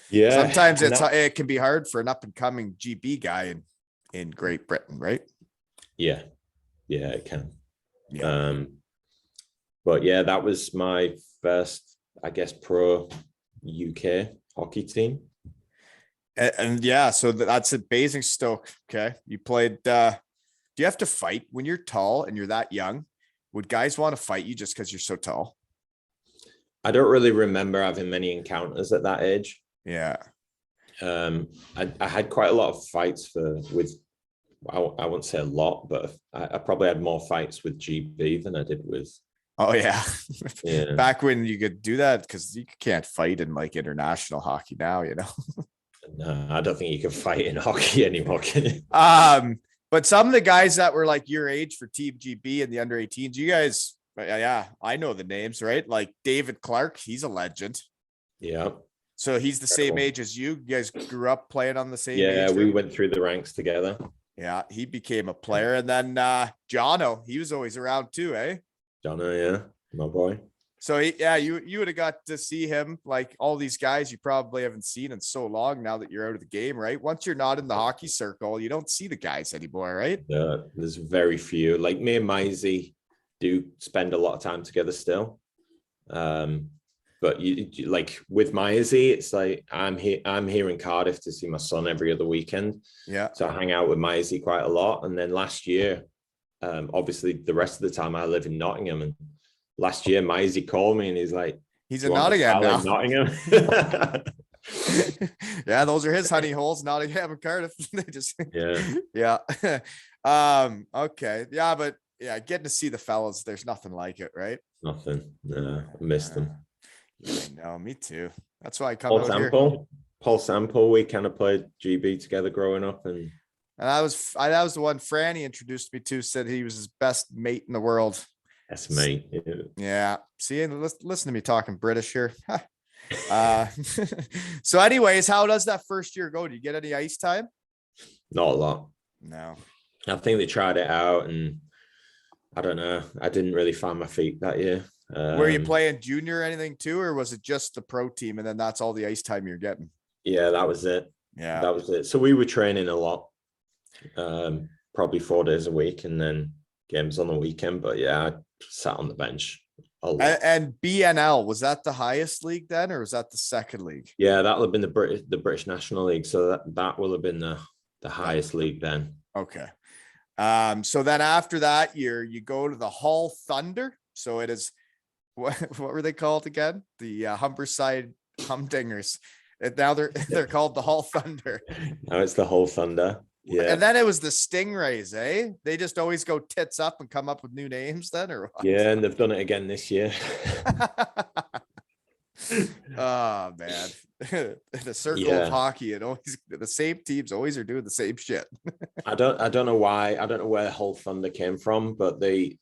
Yeah. Sometimes and it can be hard for an up and coming GB guy in Great Britain, right? yeah, it can. Yeah. But yeah, that was my first, I guess, pro UK hockey team. And yeah, so that's at Basingstoke. Okay. You played, do you have to fight when you're tall and you're that young? Would guys want to fight you just because you're so tall? I don't really remember having many encounters at that age. Yeah. I had quite a lot of fights I won't say a lot, but I probably had more fights with GB than I did with. Oh yeah. Yeah. Back when you could do that, because you can't fight in like international hockey now, you know. No, I don't think you can fight in hockey anymore, can you? But some of the guys that were like your age for Team GB and the under 18s, you guys, yeah, I know the names, right? Like David Clark, he's a legend. Yeah. So he's the same age as you. You guys grew up playing on the same Yeah, age we group? went through the ranks together. Yeah, he became a player. And then Jono, he was always around too, eh? Jono, yeah, my boy. So yeah, you would have got to see him, like all these guys you probably haven't seen in so long now that you're out of the game, right? Once you're not in the hockey circle, you don't see the guys anymore, right? Yeah, there's very few. Like me and Mizey do spend a lot of time together still. But you like with Mizey, it's like I'm here in Cardiff to see my son every other weekend. Yeah. So I hang out with Mizey quite a lot. And then last year, obviously the rest of the time I live in Nottingham, and last year Mizey called me and he's like, he's in Nottingham now. Nottingham. Yeah, those are his honey holes, Nottingham and Cardiff. They just yeah. Okay. Yeah, but yeah, getting to see the fellas, there's nothing like it, right? Nothing. No, I missed them. Yeah, no, me too. That's why I come Paul out Sample. here. Paul Sample, we kind of played GB together growing up, and that was the one Franny introduced me to, said he was his best mate in the world. That's me. Yeah. See, listen to me talking British here. So anyways, how does that first year go? Do you get any ice time? Not a lot. No. I think they tried it out, and I don't know. I didn't really find my feet that year. Were you playing junior or anything too, or was it just the pro team and then that's all the ice time you're getting? Yeah, that was it. Yeah, that was it. So we were training a lot, probably 4 days a week, and then games on the weekend. But yeah, I sat on the bench a lot. And BNL, was that the highest league then, or was that the second league? Yeah, that would have been the British National League. So that will have been the highest league then. Okay. So then after that year, you go to the Hull Thunder. So it is, what were they called again? The Humberside Humdingers. And now they're called the Hull Thunder. Now it's the Hull Thunder. Yeah. And then it was the Stingrays, eh? They just always go tits up and come up with new names then, or what? Yeah, and they've done it again this year. Oh man. The circle of hockey, and always the same teams always are doing the same shit. I don't know why. I don't know where Hull Thunder came from, but I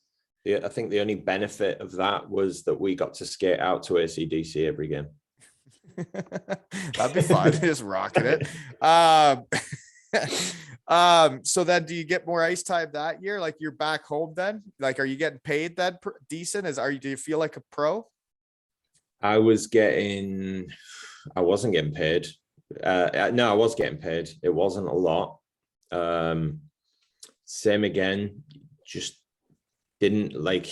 think the only benefit of that was that we got to skate out to AC/DC every game. That'd be fun. Just rocking it. So then do you get more ice time that year? Like you're back home then? Like, are you getting paid then decent? Do you feel like a pro? I wasn't getting paid. No, I was getting paid. It wasn't a lot. Same again, just didn't like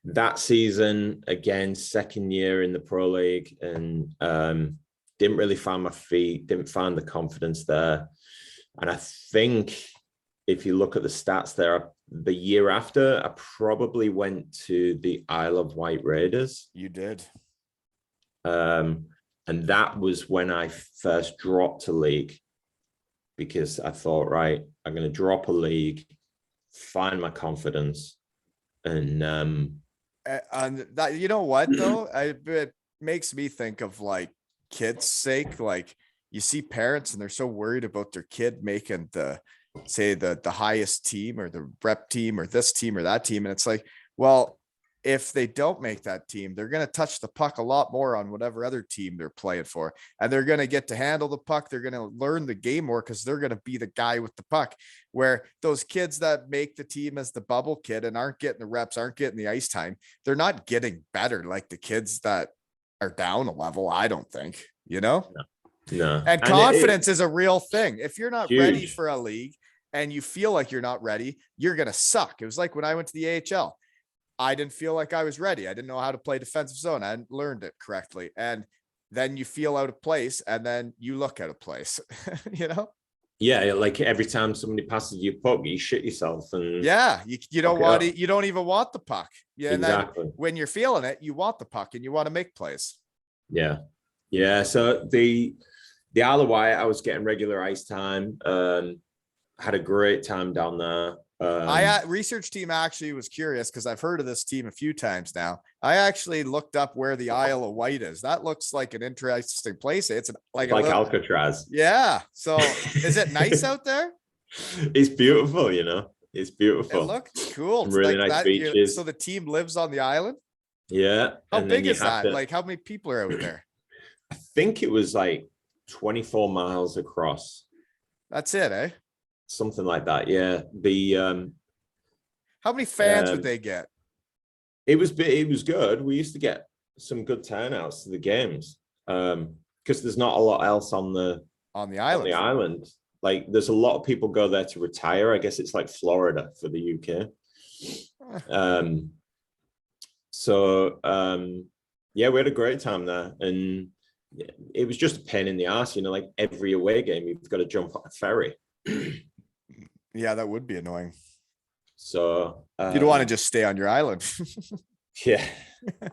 that season again, second year in the pro league, and didn't really find my feet, didn't find the confidence there. And I think if you look at the stats there, the year after, I probably went to the Isle of Wight Raiders. You did. And that was when I first dropped a league, because I thought, right, I'm going to drop a league, find my confidence. And that, you know what though, it makes me think of like kids' sake. Like you see parents and they're so worried about their kid making the highest team or the rep team or this team or that team. And it's like, well, if they don't make that team, they're going to touch the puck a lot more on whatever other team they're playing for. And they're going to get to handle the puck. They're going to learn the game more because they're going to be the guy with the puck. Where those kids that make the team as the bubble kid and aren't getting the reps, aren't getting the ice time, they're not getting better like the kids that are down a level, I don't think, you know? No. And confidence is a real thing. If you're not ready huge. for a league and you feel like you're not ready, you're going to suck. It was like when I went to the AHL. I didn't feel like I was ready. I didn't know how to play defensive zone. I hadn't learned it correctly. And then you feel out of place and then you look out of place, you know? Yeah, like every time somebody passes you puck, you shit yourself. And yeah, you don't want it. You don't even want the puck. Yeah, exactly. And then when you're feeling it, you want the puck and you want to make plays. Yeah. Yeah. So the Isle of Wight, I was getting regular ice time. Had a great time down there. Research team actually was curious because I've heard of this team a few times now. I actually looked up where the Isle of Wight is. That looks like an interesting place. It's like Alcatraz. Yeah. So is it nice out there? It's beautiful, you know. It's beautiful. It looks cool. Some really nice beaches. So the team lives on the island? Yeah. How big is that? Like how many people are out there? I think it was like 24 miles across. That's it, eh? Something like that. Yeah. How many fans would they get? It was good. We used to get some good turnouts to the games. Because there's not a lot else on the island. Like there's a lot of people go there to retire. I guess it's like Florida for the UK. Yeah, we had a great time there. And it was just a pain in the ass, you know, like every away game, you've got to jump on a ferry. Yeah, that would be annoying. So you don't want to just stay on your island. Yeah.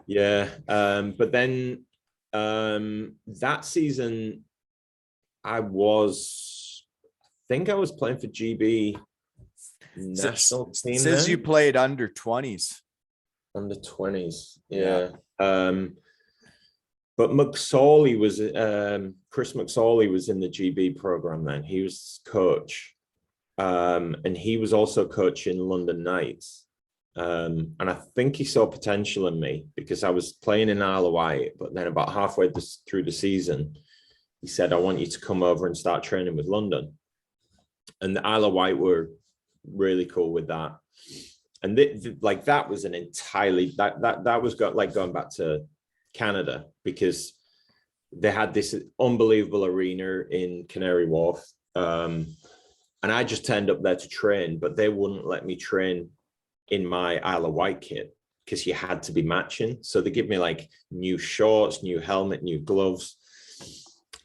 Yeah. But then that season I think I was playing for GB national team. Says you played under 20s. Under 20s. Yeah. But McSorley was Chris McSorley was in the GB program then. He was coach. And he was also coaching London Knights. And I think he saw potential in me because I was playing in Isle of Wight, but then about halfway through the season, he said, I want you to come over and start training with London. And the Isle of Wight were really cool with that. And that was an entirely, that was going back to Canada because they had this unbelievable arena in Canary Wharf. And I just turned up there to train, but they wouldn't let me train in my Isle of Wight kit because you had to be matching. So they give me like new shorts, new helmet, new gloves.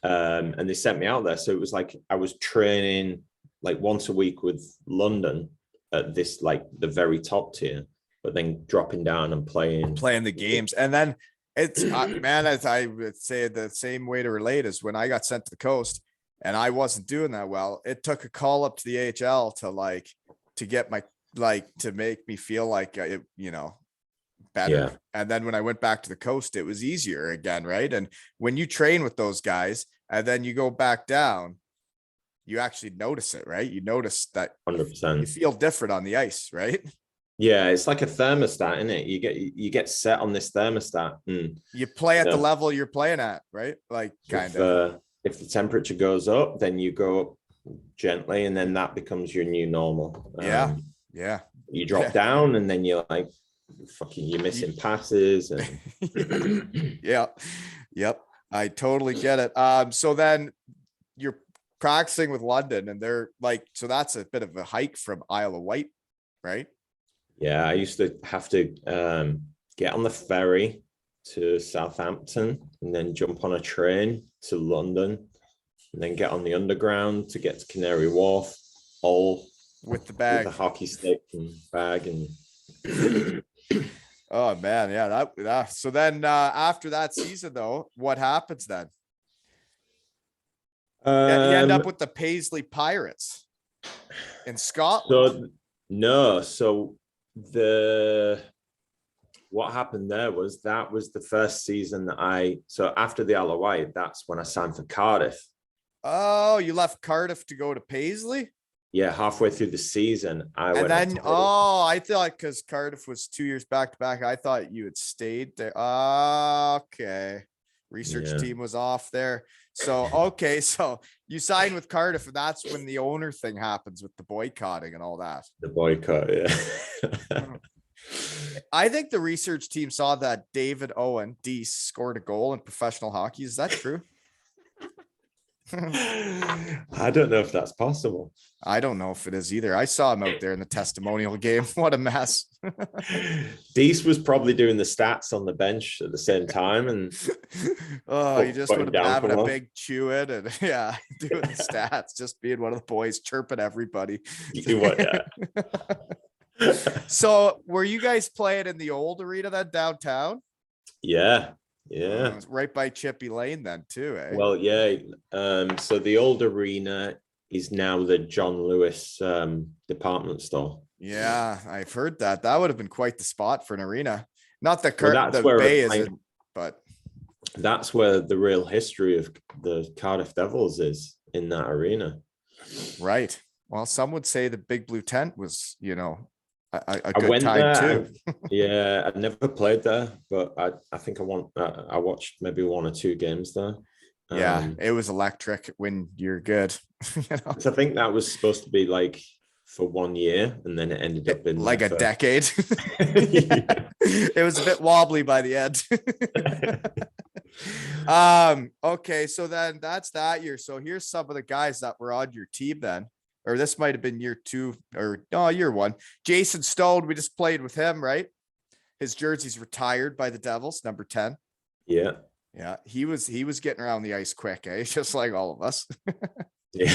And they sent me out there. So it was like I was training like once a week with London at this, like the very top tier, but then dropping down and playing the games. And then it's, man, as I would say the same way to relate is when I got sent to the coast and I wasn't doing that well, it took a call up to the AHL to get my, to make me feel like it, better. Yeah. And then when I went back to the coast, it was easier again. Right. And when you train with those guys and then you go back down, you actually notice it, right? You notice that 100%. You feel different on the ice, right? Yeah, it's like a thermostat, isn't it? You get set on this thermostat. You play at the level you're playing at, right? Like kind of. If the temperature goes up, then you go up gently, and then that becomes your new normal. Yeah. You drop down, and then you're like, fucking, you're missing passes. And Yep. I totally get it. So then you're practicing with London, and they're like, so that's a bit of a hike from Isle of Wight, right? Yeah, I used to have to get on the ferry to Southampton and then jump on a train to London and then get on the underground to get to Canary Wharf, all with the bag, with a hockey stick and bag. And oh man, yeah, that. So then after that season, though, what happens then? You end up with the Paisley Pirates in Scotland. So what happened there was that was the first season that so after the Isle of Wight, that's when I signed for Cardiff. Oh, you left Cardiff to go to Paisley? Yeah, halfway through the season, I thought because Cardiff was 2 years back to back, I thought you had stayed there. Okay. Research team was off there. So, okay. So you signed with Cardiff, and that's when the owner thing happens with the boycotting and all that. The boycott, yeah. I think the research team saw that David Owen, Dease, scored a goal in professional hockey. Is that true? I don't know if that's possible. I don't know if it is either. I saw him out there in the testimonial game. What a mess. Dease was probably doing the stats on the bench at the same time, and oh, you just would have been having a one. big chew it and yeah, doing the stats, just being one of the boys chirping everybody. So were you guys playing in the old arena then downtown? Yeah. Right by Chippy Lane then too, eh? Well, yeah. So the old arena is now the John Lewis department store. Yeah, I've heard that. That would have been quite the spot for an arena. Not the that's the where Bay isn't, but that's where the real history of the Cardiff Devils is, in that arena. Right. Well, some would say the Big Blue Tent was, a good time too. Yeah, I never played there, but I think I watched maybe 1 or 2 games there. Yeah, it was electric when you're good. So I think that was supposed to be like for 1 year, and then it ended up in like a decade. It was a bit wobbly by the end. Okay, so then that's that year. So here's some of the guys that were on your team then. Or this might have been year 2 or year 1. Jason Stone, we just played with him, right? His jersey's retired by the Devils, number 10. Yeah. Yeah, he was getting around the ice quick, eh? Just like all of us. Yeah.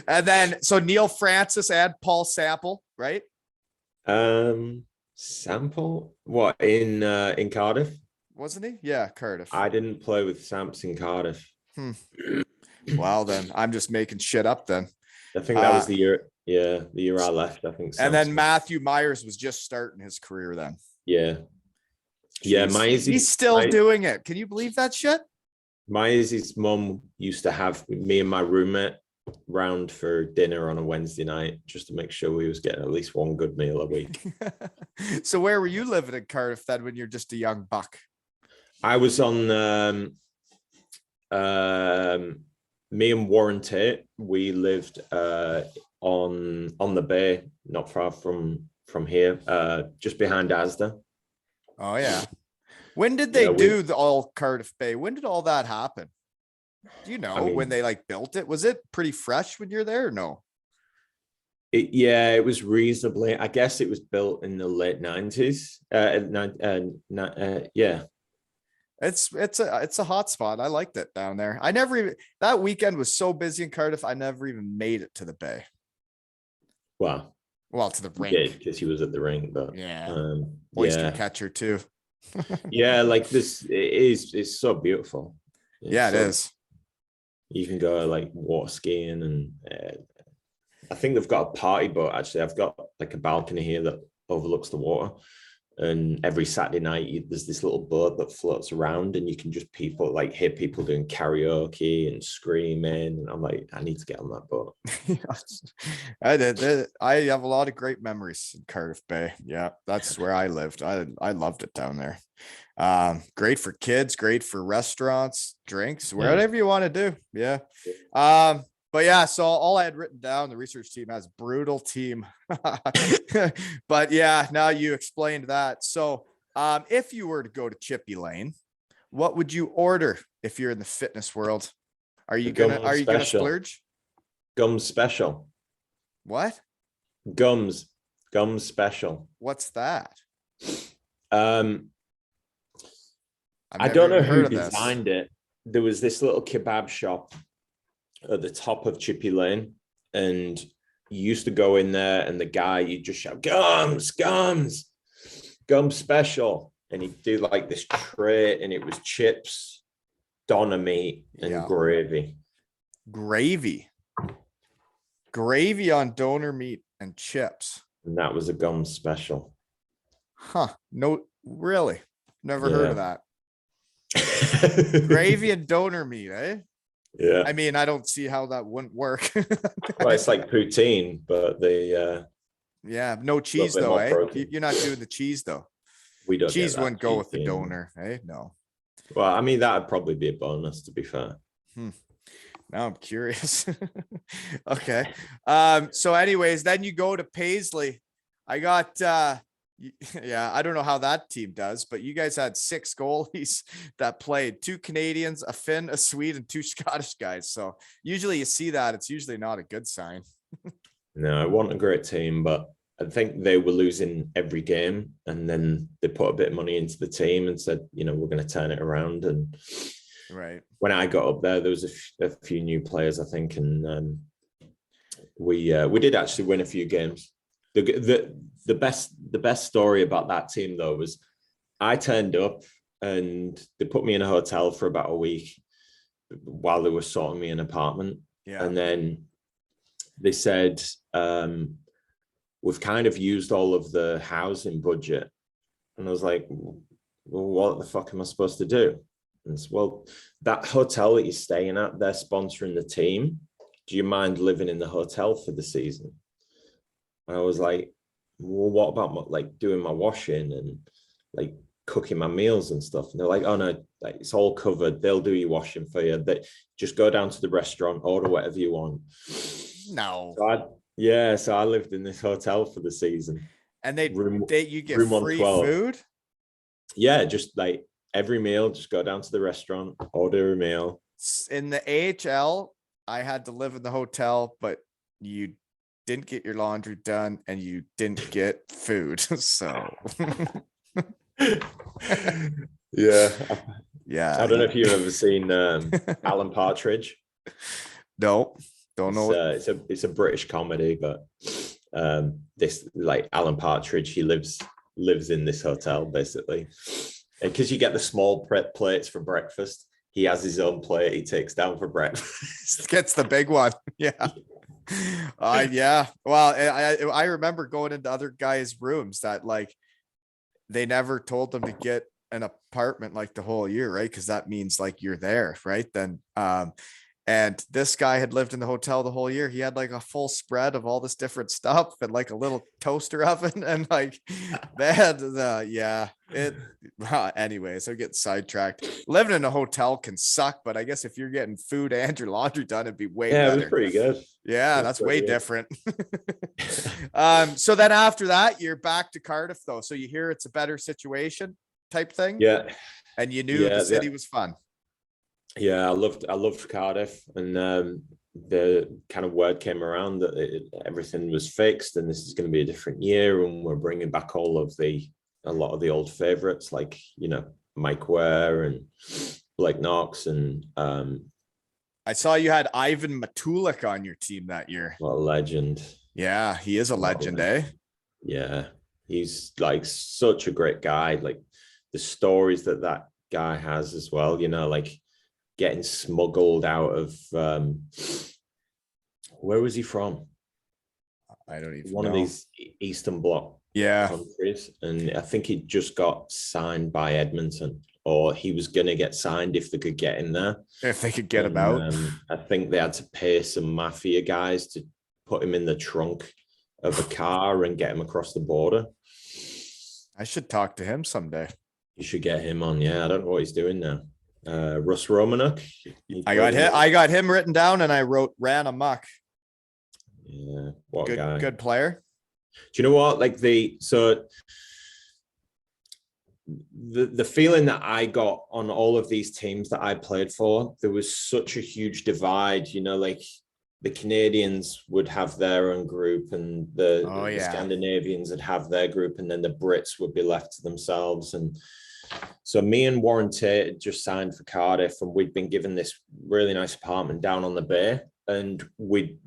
And then so Neil Francis and Paul Sample, right? Sample? What, in Cardiff? Wasn't he? Yeah, Cardiff. I didn't play with Samps in Cardiff. Well, then I'm just making shit up then. I think that was the year. Yeah, the year I left, I think. And then Matthew Myers was just starting his career then. Yeah. Jeez. Yeah, Myers. He's still doing it. Can you believe that shit? Myers' mum used to have me and my roommate round for dinner on a Wednesday night just to make sure we was getting at least one good meal a week. So where were you living in Cardiff then when you're just a young buck? I was on me and Warren Tate, we lived on the bay, not far from here, just behind Asda. Oh yeah. When did they do the all Cardiff Bay? When did all that happen? Do you know when they like built it? Was it pretty fresh when you're there or no? It was reasonably. I guess it was built in the late 90s. Yeah. It's a hot spot. I liked it down there. That weekend was so busy in Cardiff, I never even made it to the Bay. Wow. Well, to the rink. Because he was at the rink, but yeah. Oyster catcher too. Yeah, like this it's so beautiful. It is. You can go like water skiing, and I think they've got a party boat. Actually, I've got like a balcony here that overlooks the water, and every Saturday night there's this little boat that floats around, and you can just hear people doing karaoke and screaming, and I'm like, I need to get on that boat. I have a lot of great memories in Cardiff Bay. Yeah, that's where I lived. I loved it down there. Great for kids, great for restaurants, drinks, whatever you want to do. Yeah. But yeah, so all I had written down, the research team has brutal team. But yeah, now you explained that. So if you were to go to Chippy Lane, what would you order if you're in the fitness world? Are you gonna splurge? Gums special. What? Gums special. What's that? I don't know who designed it. There was this little kebab shop at the top of Chippy Lane, and you used to go in there, and the guy, you just shout, gums special, and he'd do like this tray, and it was chips, doner meat, and gravy on doner meat and chips, and that was a gums special. No, really, never heard of that. Gravy and doner meat, eh? Yeah. I mean, I don't see how that wouldn't work. Well, it's like poutine, but no cheese though, eh? You're not doing the cheese though. We don't. Cheese wouldn't go with the doner, eh? No. Well, I mean, that'd probably be a bonus, to be fair. Now I'm curious. Okay. So anyways, then you go to Paisley. I got Yeah, I don't know how that team does, but you guys had 6 goalies that played, 2 Canadians, a Finn, a Swede, and 2 Scottish guys. So usually you see that, it's usually not a good sign. No, it wasn't a great team, but I think they were losing every game, and then they put a bit of money into the team and said, we're going to turn it around. And right when I got up there was a few new players, I think, and we did actually win a few games. The best story about that team though was I turned up and they put me in a hotel for about a week while they were sorting me an apartment, and then they said, we've kind of used all of the housing budget. And I was like, well, what the fuck am I supposed to do? And it's, well, that hotel that you're staying at, they're sponsoring the team. Do you mind living in the hotel for the season? And I was like, well, what about doing my washing and like cooking my meals and stuff? And they're like, oh no, it's all covered. They'll do your washing for you. They just go down to the restaurant, order whatever you want. No. So I lived in this hotel for the season. And you get room free food? Yeah, just like every meal, just go down to the restaurant, order a meal. In the AHL, I had to live in the hotel, but you didn't get your laundry done and you didn't get food. So yeah. I don't know if you've ever seen Alan Partridge. No, don't know. It's a British comedy, but this like Alan Partridge, he lives in this hotel basically, because you get the small plates for breakfast. He has his own plate he takes down for breakfast. Gets the big one. Yeah. Yeah. Well, I remember going into other guys' rooms that like they never told them to get an apartment like the whole year, right? Because that means like you're there, right? Then and this guy had lived in the hotel the whole year. He had like a full spread of all this different stuff and like a little toaster oven and like they had anyways, I'm getting sidetracked. Living in a hotel can suck, but I guess if you're getting food and your laundry done, it'd be way better. It was pretty good. Yeah, that's way different. So then after that, you're back to Cardiff though. So you hear it's a better situation type thing. Yeah. And you knew the city was fun. Yeah, I loved Cardiff, and the kind of word came around that everything was fixed, and this is going to be a different year, and we're bringing back a lot of the old favorites, like Mike Ware and Blake Knox, and I saw you had Ivan Matulik on your team that year. What a legend! Yeah, he is a legend, eh? Yeah, he's like such a great guy. Like the stories that guy has as well. Like getting smuggled out of where was he from? I don't even know. One of these Eastern Bloc countries, and I think he just got signed by Edmonton, or he was going to get signed if they could get him there. If they could get him out. I think they had to pay some mafia guys to put him in the trunk of a car and get him across the border. I should talk to him someday. You should get him on. Yeah, I don't know what he's doing now. Russ Romanuk. I got him written down, and I wrote ran amok. Yeah, what a guy. Good player. Do you know what? Like the feeling that I got on all of these teams that I played for, there was such a huge divide. Like the Canadians would have their own group, and the Scandinavians would have their group, and then the Brits would be left to themselves. And so me and Warren Tate had just signed for Cardiff, and we'd been given this really nice apartment down on the bay. And we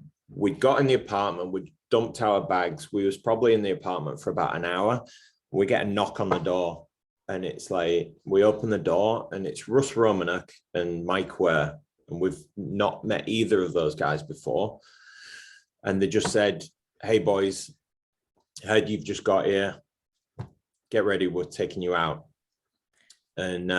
got in the apartment, we dumped our bags. We was probably in the apartment for about an hour. We get a knock on the door, and it's like, we open the door, and it's Russ Romanuk and Mike Ware. And we've not met either of those guys before. And they just said, hey boys, heard you've just got here. Get ready, we're taking you out. And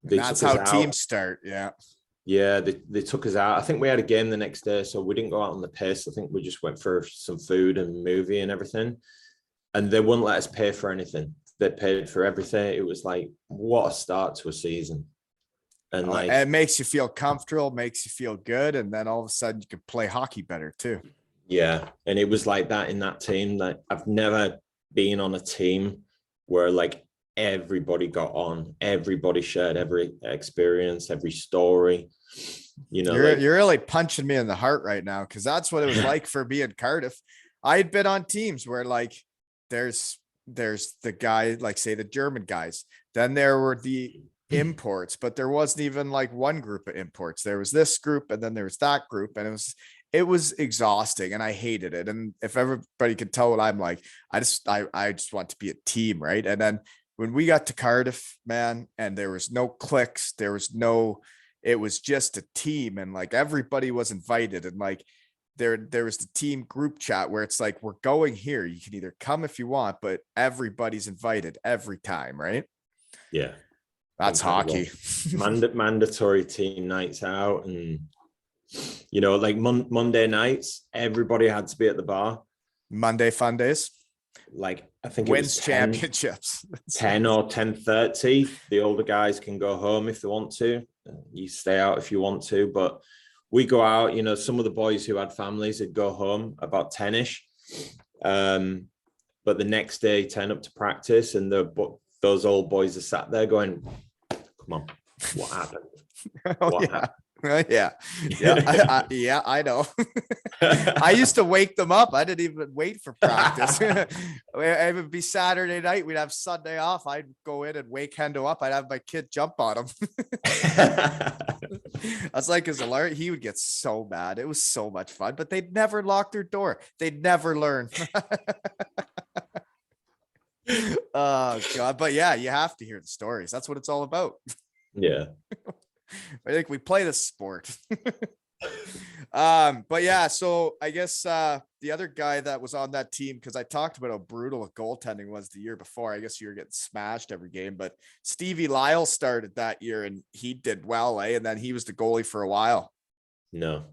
that's how teams start. Yeah, they took us out. I think we had a game the next day, so we didn't go out on the piss. I think we just went for some food and movie and everything. And they wouldn't let us pay for anything. They paid for everything. It was like, what a start to a season. And like, it makes you feel comfortable, makes you feel good, and then all of a sudden you can play hockey better too. Yeah, and it was like that in that team. Like I've never being on a team where like everybody got on, everybody shared every experience, every story. You know, you're really punching me in the heart right now, because that's what it was like for me in Cardiff. I had been on teams where like there's the guy, like say the German guys, then there were the imports, but there wasn't even like one group of imports. There was this group and then there was that group, and it was exhausting and I hated it. And if everybody could tell what I'm like, I just want to be a team, right? And then when we got to Cardiff, man, and there was no cliques, it was just a team, and like everybody was invited, and like there was the team group chat where it's like, we're going here, you can either come if you want, but everybody's invited every time, right? Yeah, that's incredible. Hockey. Mandatory team nights out, and you know, like Monday nights, everybody had to be at the bar. Monday fun days. Like I think wins it was championships. 10 or 10:30. The older guys can go home if they want to. You stay out if you want to, but we go out. You know, some of the boys who had families would go home about 10ish. But the next day, turn up to practice, and those old boys are sat there going, "Come on, what happened? What happened?" Yeah, I know. I used to wake them up. I didn't even wait for practice. It would be Saturday night. We'd have Sunday off. I'd go in and wake Hendo up. I'd have my kid jump on him. That's like his alert. He would get so mad. It was so much fun, but they'd never lock their door. They'd never learn. Oh God. But yeah, you have to hear the stories. That's what it's all about. Yeah. I think we play this sport. But yeah, so I guess the other guy that was on that team, because I talked about how brutal goaltending was the year before. I guess you were getting smashed every game, but Stevie Lyle started that year and he did well, and then he was the goalie for a while. No.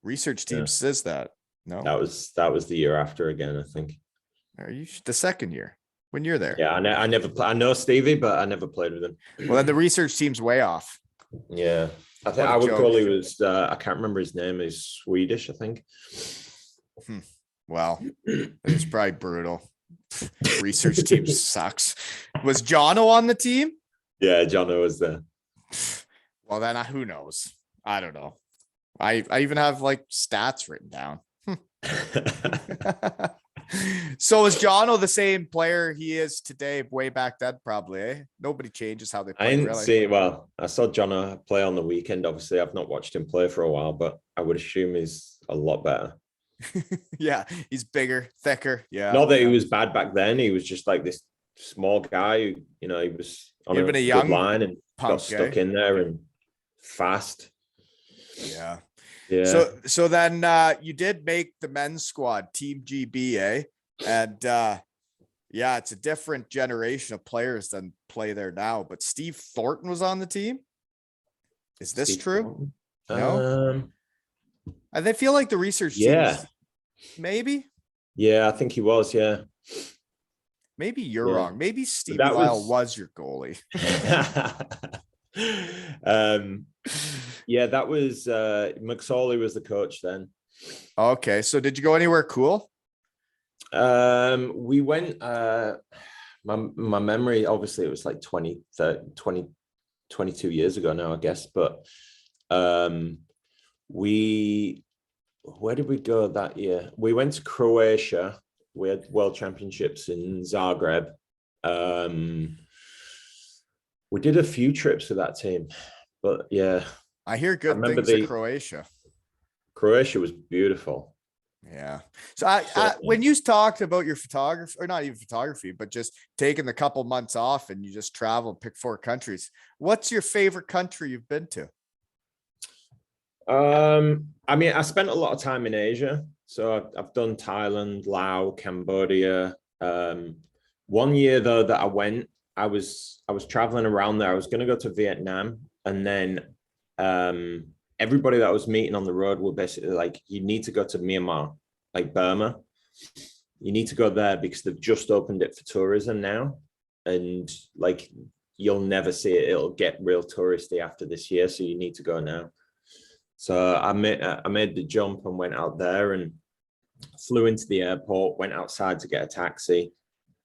Research team says that. No, that was the year after again, I think. Are you the second year when you're there? Yeah, I never I know Stevie, but I never played with him. Well, then the research team's way off. Yeah, I think our goalie was I can't remember his name. He's Swedish, I think. Well, it's probably brutal. Research team sucks. Was Jono on the team? Yeah, Jono was there. Well, then who knows? I don't know. I even have like stats written down. So is Jono the same player he is today, way back then? Probably, eh? Nobody changes how they play. I didn't see. Well, I saw Jono play on the weekend. Obviously, I've not watched him play for a while, but I would assume he's a lot better. Yeah, he's bigger, thicker. Yeah. Not that he was bad back then. He was just like this small guy who, you know, he was on a young line and got stuck in there and fast. Yeah. Yeah. So then you did make the men's squad, Team GB, eh? And yeah, it's a different generation of players than play there now. But Steve Thornton was on the team. Is this Steve true? No. And they feel like the research team. Maybe. Yeah, I think he was. Yeah. Maybe you're wrong. Maybe Steve Lyle was your goalie. Yeah, that was McSorley was the coach then. Okay, so did you go anywhere cool? We went my memory, obviously it was like 22 years ago now, I guess, but where did we go that year? We went to Croatia. We had world championships in Zagreb. We did a few trips with that team, but yeah. I hear good things in Croatia. Croatia was beautiful. Yeah. So when you talked about your photography, or not even photography, but just taking the couple months off and you just travel and pick 4 countries, what's your favorite country you've been to? I mean, I spent a lot of time in Asia. So I've done Thailand, Laos, Cambodia. One year though that I went, I was traveling around there. I was going to go to Vietnam, and then everybody that I was meeting on the road were basically like, you need to go to Myanmar, like Burma. You need to go there because they've just opened it for tourism now. And like, you'll never see it. It'll get real touristy after this year. So you need to go now. So I made the jump and went out there, and Flew into the airport, went outside to get a taxi,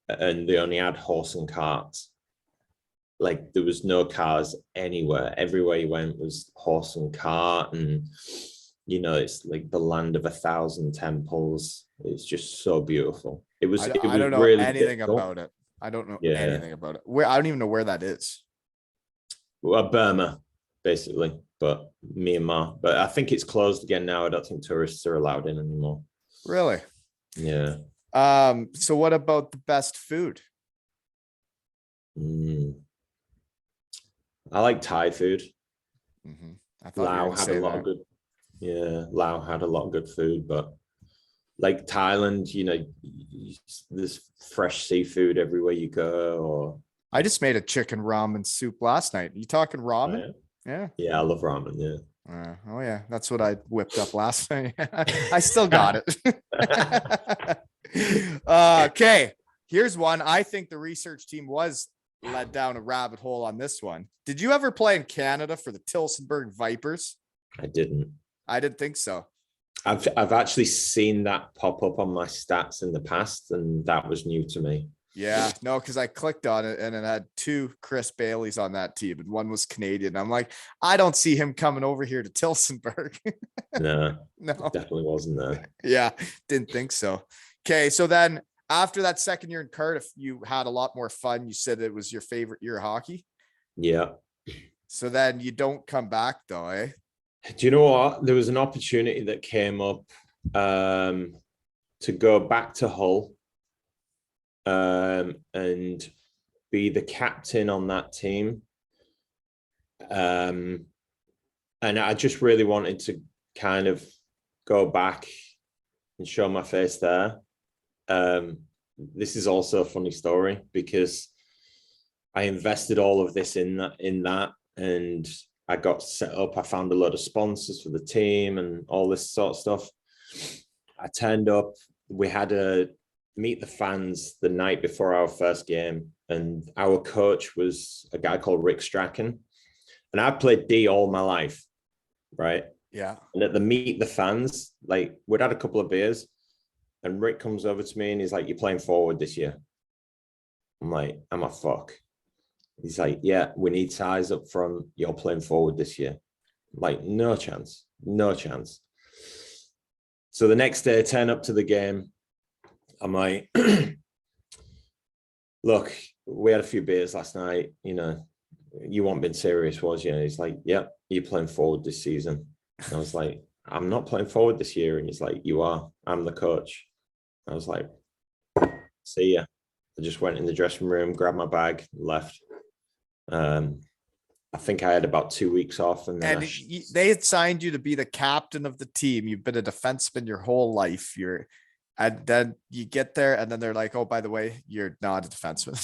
and they only had horse and carts. Like there was no cars anywhere. Everywhere you went was horse and cart, and it's like the land of 1,000 temples. It's just so beautiful. It was I don't know really anything difficult. about it. I don't know Yeah. anything about it. I don't even know where that is. Well, Burma, basically, but Myanmar. But I think it's closed again now. I don't think tourists are allowed in anymore. Really? Yeah. So what about the best food? I like Thai food. Mm-hmm. I thought you were Lao gonna had say a lot that. of good. Yeah, Lao had a lot of good food, but like Thailand, there's fresh seafood everywhere you go. Or I just made a chicken ramen soup last night. You talking ramen? Yeah. Yeah, I love ramen. Yeah. Oh yeah, that's what I whipped up last night. I still got it. Okay, here's one. I think the research team was led down a rabbit hole on this one. Did you ever play in Canada for the Tillsonburg Vipers? I didn't. I didn't think so. I've actually seen that pop up on my stats in the past, and that was new to me. Yeah, no, because I clicked on it and it had 2 Chris Baileys on that team, and one was Canadian. I'm like, I don't see him coming over here to Tillsonburg. No, No, definitely wasn't there. yeah, didn't think so. Okay, so then after that second year in Cardiff, you had a lot more fun. You said it was your favorite year of hockey. Yeah. So then you don't come back though, eh? Do you know what? There was an opportunity that came up to go back to Hull and be the captain on that team. And I just really wanted to kind of go back and show my face there. This is also a funny story because I invested all of this in that, and I got set up. I found a lot of sponsors for the team and all this sort of stuff. I turned up. We had a meet the fans the night before our first game, and our coach was a guy called Rick Strachan. And I played D all my life, right? Yeah. And at the meet the fans, like we'd had a couple of beers, and Rick comes over to me and he's like, "You're playing forward this year." I'm like, "I'm a fuck." He's like, "Yeah, we need size up front. You're playing forward this year." I'm like, no chance, no chance. So the next day, I turn up to the game. I'm like, "Look, we had a few beers last night. You weren't being serious, was you?" And he's like, "Yeah, you're playing forward this season." And I was like, "I'm not playing forward this year." And he's like, "You are. I'm the coach." I was like, "See ya." I just went in the dressing room, grabbed my bag, left. I think I had about 2 weeks off, and then they had signed you to be the captain of the team. You've been a defenseman your whole life. And then you get there, and then they're like, "Oh, by the way, you're not a defenseman."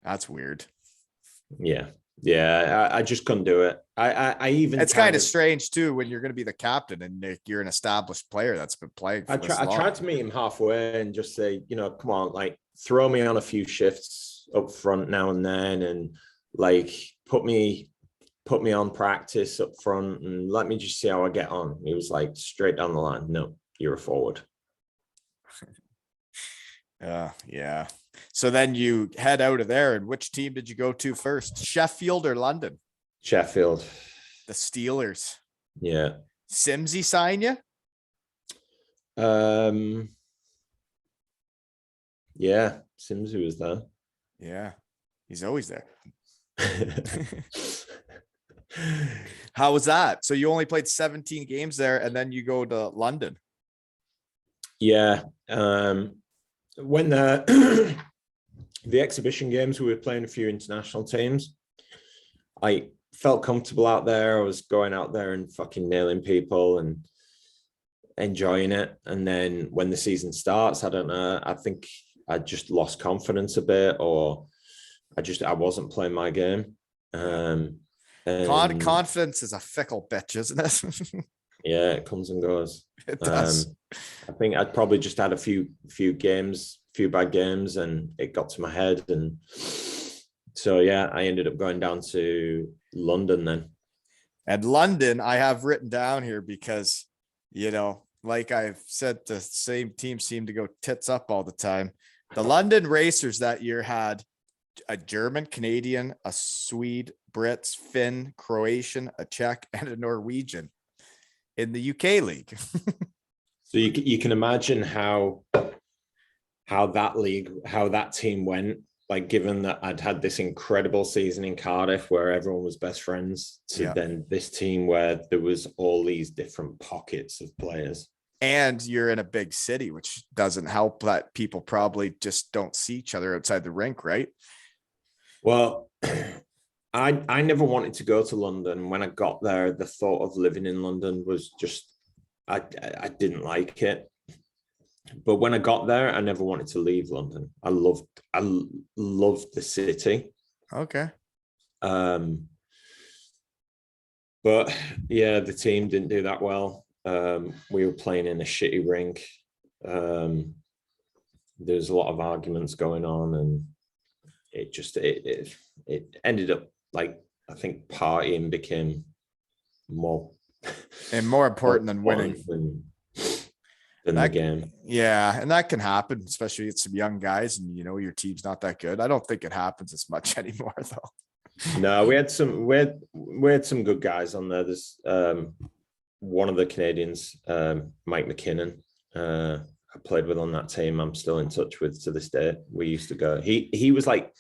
That's weird. Yeah. I just couldn't do it. I even. It's kind of strange too when you're going to be the captain and you're an established player that's been playing. I tried to meet him halfway and just say, come on, like throw me on a few shifts up front now and then, and like put me on practice up front and let me just see how I get on. He was like straight down the line, "No, you're a forward." Yeah. So then you head out of there, and which team did you go to first? Sheffield or London? Sheffield. The Steelers. Yeah. Simsy sign you? Yeah, Simsy was there. Yeah, he's always there. How was that? So you only played 17 games there, and then you go to London. Yeah. When the exhibition games, we were playing a few international teams. I felt comfortable out there. I was going out there and fucking nailing people and enjoying it. And then when the season starts, I don't know, I think I just lost confidence a bit, or I wasn't playing my game. Confidence is a fickle bitch, isn't it? Yeah, it comes and goes. It does. I think I'd probably just had a few bad games, and it got to my head. And so, yeah, I ended up going down to London then. And London, I have written down here because, like I've said, the same teams seem to go tits up all the time. The London Racers that year had a German, Canadian, a Swede, Brits, Finn, Croatian, a Czech, and a Norwegian in the UK league. So you can imagine how that team went. Like, given that I'd had this incredible season in Cardiff where everyone was best friends, to then this team where there was all these different pockets of players. And you're in a big city, which doesn't help that people probably just don't see each other outside the rink, right? Well, I never wanted to go to London. When I got there, the thought of living in London was just, I didn't like it. But when I got there, I never wanted to leave London. I loved the city. Okay. But yeah, the team didn't do that well. We were playing in a shitty rink. There's a lot of arguments going on, and it ended up, like, I think partying became more important than winning. Than the game. Yeah, and that can happen, especially with some young guys, and your team's not that good. I don't think it happens as much anymore, though. No, we had some good guys on there. There's one of the Canadians, Mike McKinnon. I played with on that team. I'm still in touch with to this day. We used to go. He was like,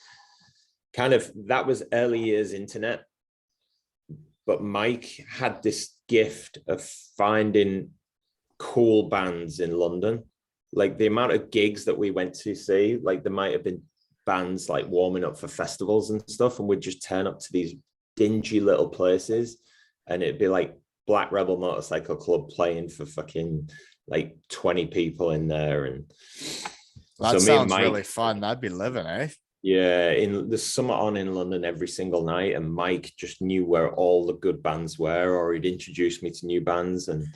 kind of, that was early years internet, but Mike had this gift of finding cool bands in London. Like, the amount of gigs that we went to see, like, there might have been bands like warming up for festivals and stuff, and we'd just turn up to these dingy little places, and it'd be like Black Rebel Motorcycle Club playing for fucking like 20 people in there. And that sounds really fun. That'd be living, eh? Yeah, in the summer on in London every single night, and Mike just knew where all the good bands were, or he'd introduce me to new bands. And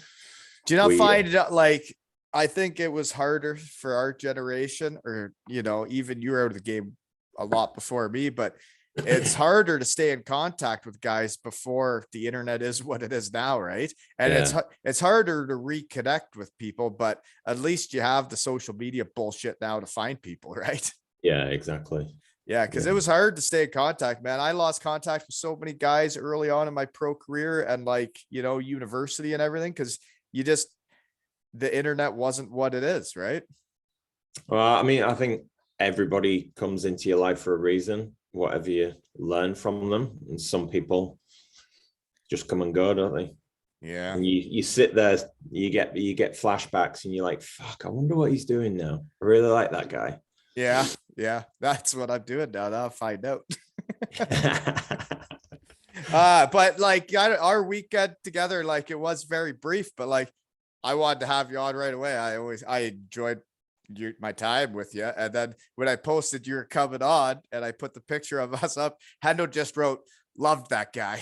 do you not find it, like, I think it was harder for our generation, or, even you were out of the game a lot before me, but it's harder to stay in contact with guys before the internet is what it is now, right? And it's harder to reconnect with people, but at least you have the social media bullshit now to find people, right? Yeah, exactly. Yeah, because it was hard to stay in contact, man. I lost contact with so many guys early on in my pro career and, like, university and everything, because the internet wasn't what it is, right? Well, I mean, I think everybody comes into your life for a reason, whatever you learn from them. And some people just come and go, don't they? Yeah. And you sit there, you get flashbacks, and you're like, fuck, I wonder what he's doing now. I really like that guy. Yeah. That's what I'm doing now. I'll find out. But like our weekend together, like, it was very brief, but like, I wanted to have you on right away. I enjoyed my time with you. And then when I posted you were coming on and I put the picture of us up, Hendo just wrote, loved that guy.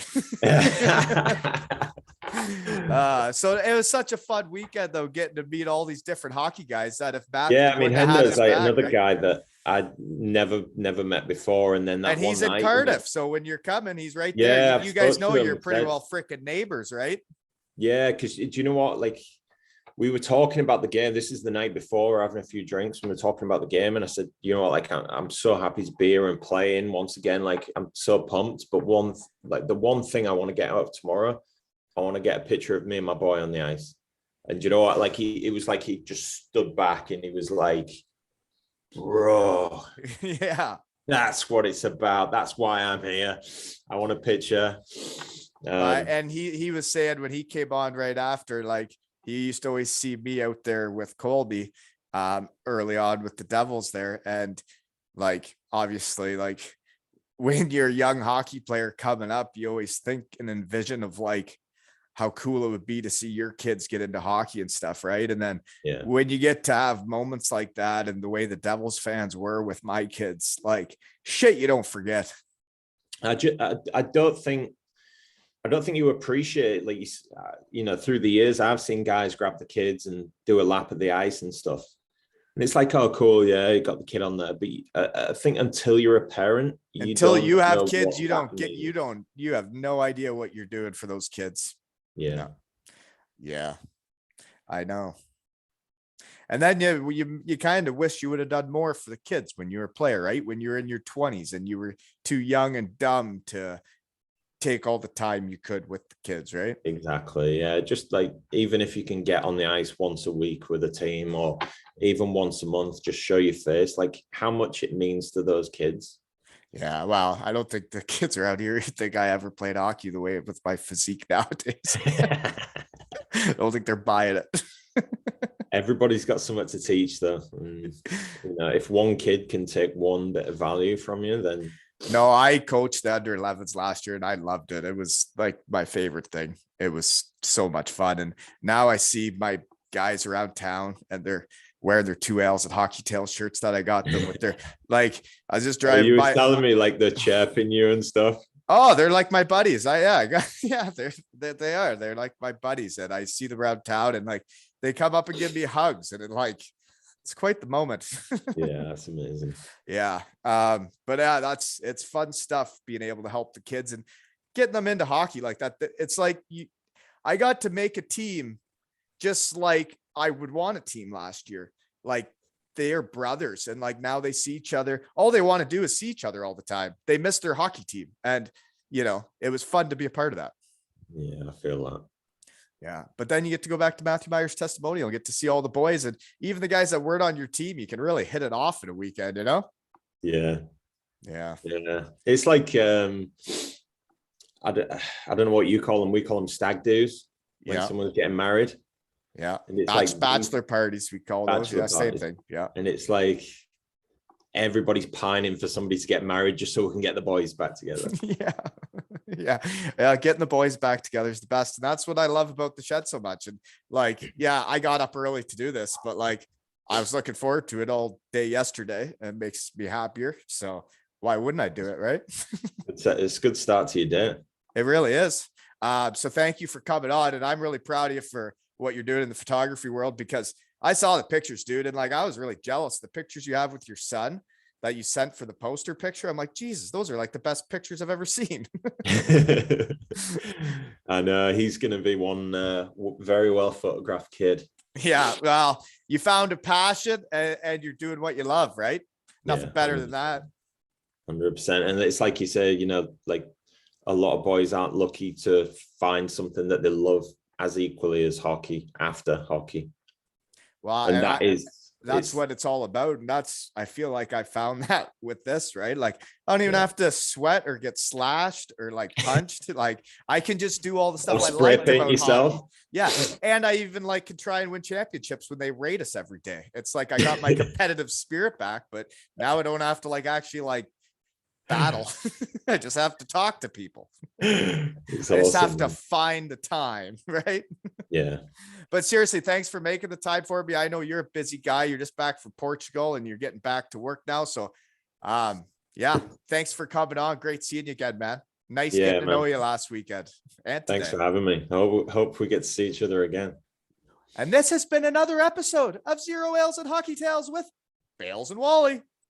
So it was such a fun weekend, though, getting to meet all these different hockey guys that if Matthew, I mean, Hendo's like another guy that I'd never met before. And then that, and he's in Cardiff. So when you're coming, he's right there. You guys know you're pretty well freaking neighbors, right? Yeah, because do you know what? Like, we were talking about the game. This is the night before, having a few drinks, and we were talking about the game. And I said, like, I'm so happy to be here and playing once again. Like, I'm so pumped. But the one thing I want to get out of tomorrow, I want to get a picture of me and my boy on the ice. And you know what? Like, it was like he just stood back and he was like, bro, yeah, that's what it's about. That's why I'm here. I want a picture. And he was saying when he came on right after, like, he used to always see me out there with Colby early on with the Devils there. And, like, obviously, like, when you're a young hockey player coming up, you always think and envision of, like, how cool it would be to see your kids get into hockey and stuff, right? And then when you get to have moments like that, and the way the Devils fans were with my kids, like, shit, you don't forget. I don't think you appreciate, like, through the years, I've seen guys grab the kids and do a lap of the ice and stuff. And it's like, oh, cool. Yeah, you got the kid on there. But I think until you're a parent, until you have kids, you have no idea what you're doing for those kids. Yeah. Yeah. I know. And then you kind of wish you would have done more for the kids when you were a player, right? When you were in your 20s and you were too young and dumb to take all the time you could with the kids, right? Exactly. Yeah. Just like, even if you can get on the ice once a week with a team, or even once a month, just show your face, like how much it means to those kids. Yeah, well, I don't think the kids around here think I ever played hockey the way with my physique nowadays. I don't think they're buying it. Everybody's got something to teach, though. And, if one kid can take one bit of value from you, then. No, I coached the under 11s last year and I loved it. It was like my favorite thing. It was so much fun. And now I see my guys around town and they're wearing their 2Ls and Hockey Tail shirts that I got them with. Their like, I was just driving. You were telling me like they're chirping you and stuff. Oh, they're like my buddies. They are. They're like my buddies, and I see them around town, and like they come up and give me hugs, and it's quite the moment. Yeah, that's amazing. Yeah. But yeah, it's fun stuff being able to help the kids and getting them into hockey like that. It's like I got to make a team just like I would want a team last year. Like they're brothers and like now they see each other. All they want to do is see each other all the time. They miss their hockey team. And it was fun to be a part of that. Yeah, I feel that. Yeah. But then you get to go back to Matthew Myers Testimonial and get to see all the boys and even the guys that weren't on your team. You can really hit it off in a weekend, Yeah. Yeah. Yeah. It's like, I don't know what you call them. We call them stag do's when someone's getting married. Yeah. And it's bachelor parties, we call those. Yeah, same thing. Yeah. And it's like everybody's pining for somebody to get married just so we can get the boys back together. Yeah. Getting the boys back together is the best. And that's what I love about the shed so much. And like, yeah, I got up early to do this, but like I was looking forward to it all day yesterday and it makes me happier. So why wouldn't I do it? Right. It's a good start to your day. It really is. So thank you for coming on. And I'm really proud of you for what you're doing in the photography world, because I saw the pictures, dude. And like, I was really jealous. The pictures you have with your son that you sent for the poster picture. I'm like, Jesus, those are like the best pictures I've ever seen. And he's going to be one very well photographed kid. Yeah. Well, you found a passion and you're doing what you love, right? Nothing better than that. 100%. And it's like you say, like a lot of boys aren't lucky to find something that they love as equally as hockey after hockey. Well, and that's what it's all about. And I feel like I found that with this, right? Like I don't even have to sweat or get slashed or like punched. Like I can just do all the stuff I like about yourself. Hockey. Yeah. And I even like can try and win championships when they rate us every day. It's like, I got my competitive spirit back, but now I don't have to like actually like battle. I just have to talk to people. I just have to find the time, right? Yeah. But seriously, thanks for making the time for me. I know you're a busy guy. You're just back from Portugal and you're getting back to work now. So yeah, thanks for coming on. Great seeing you again, man. Nice getting to know you last weekend. And thanks for having me. Hope we get to see each other again. And this has been another episode of Zero Ales and Hockey Tales with Bales and Wally.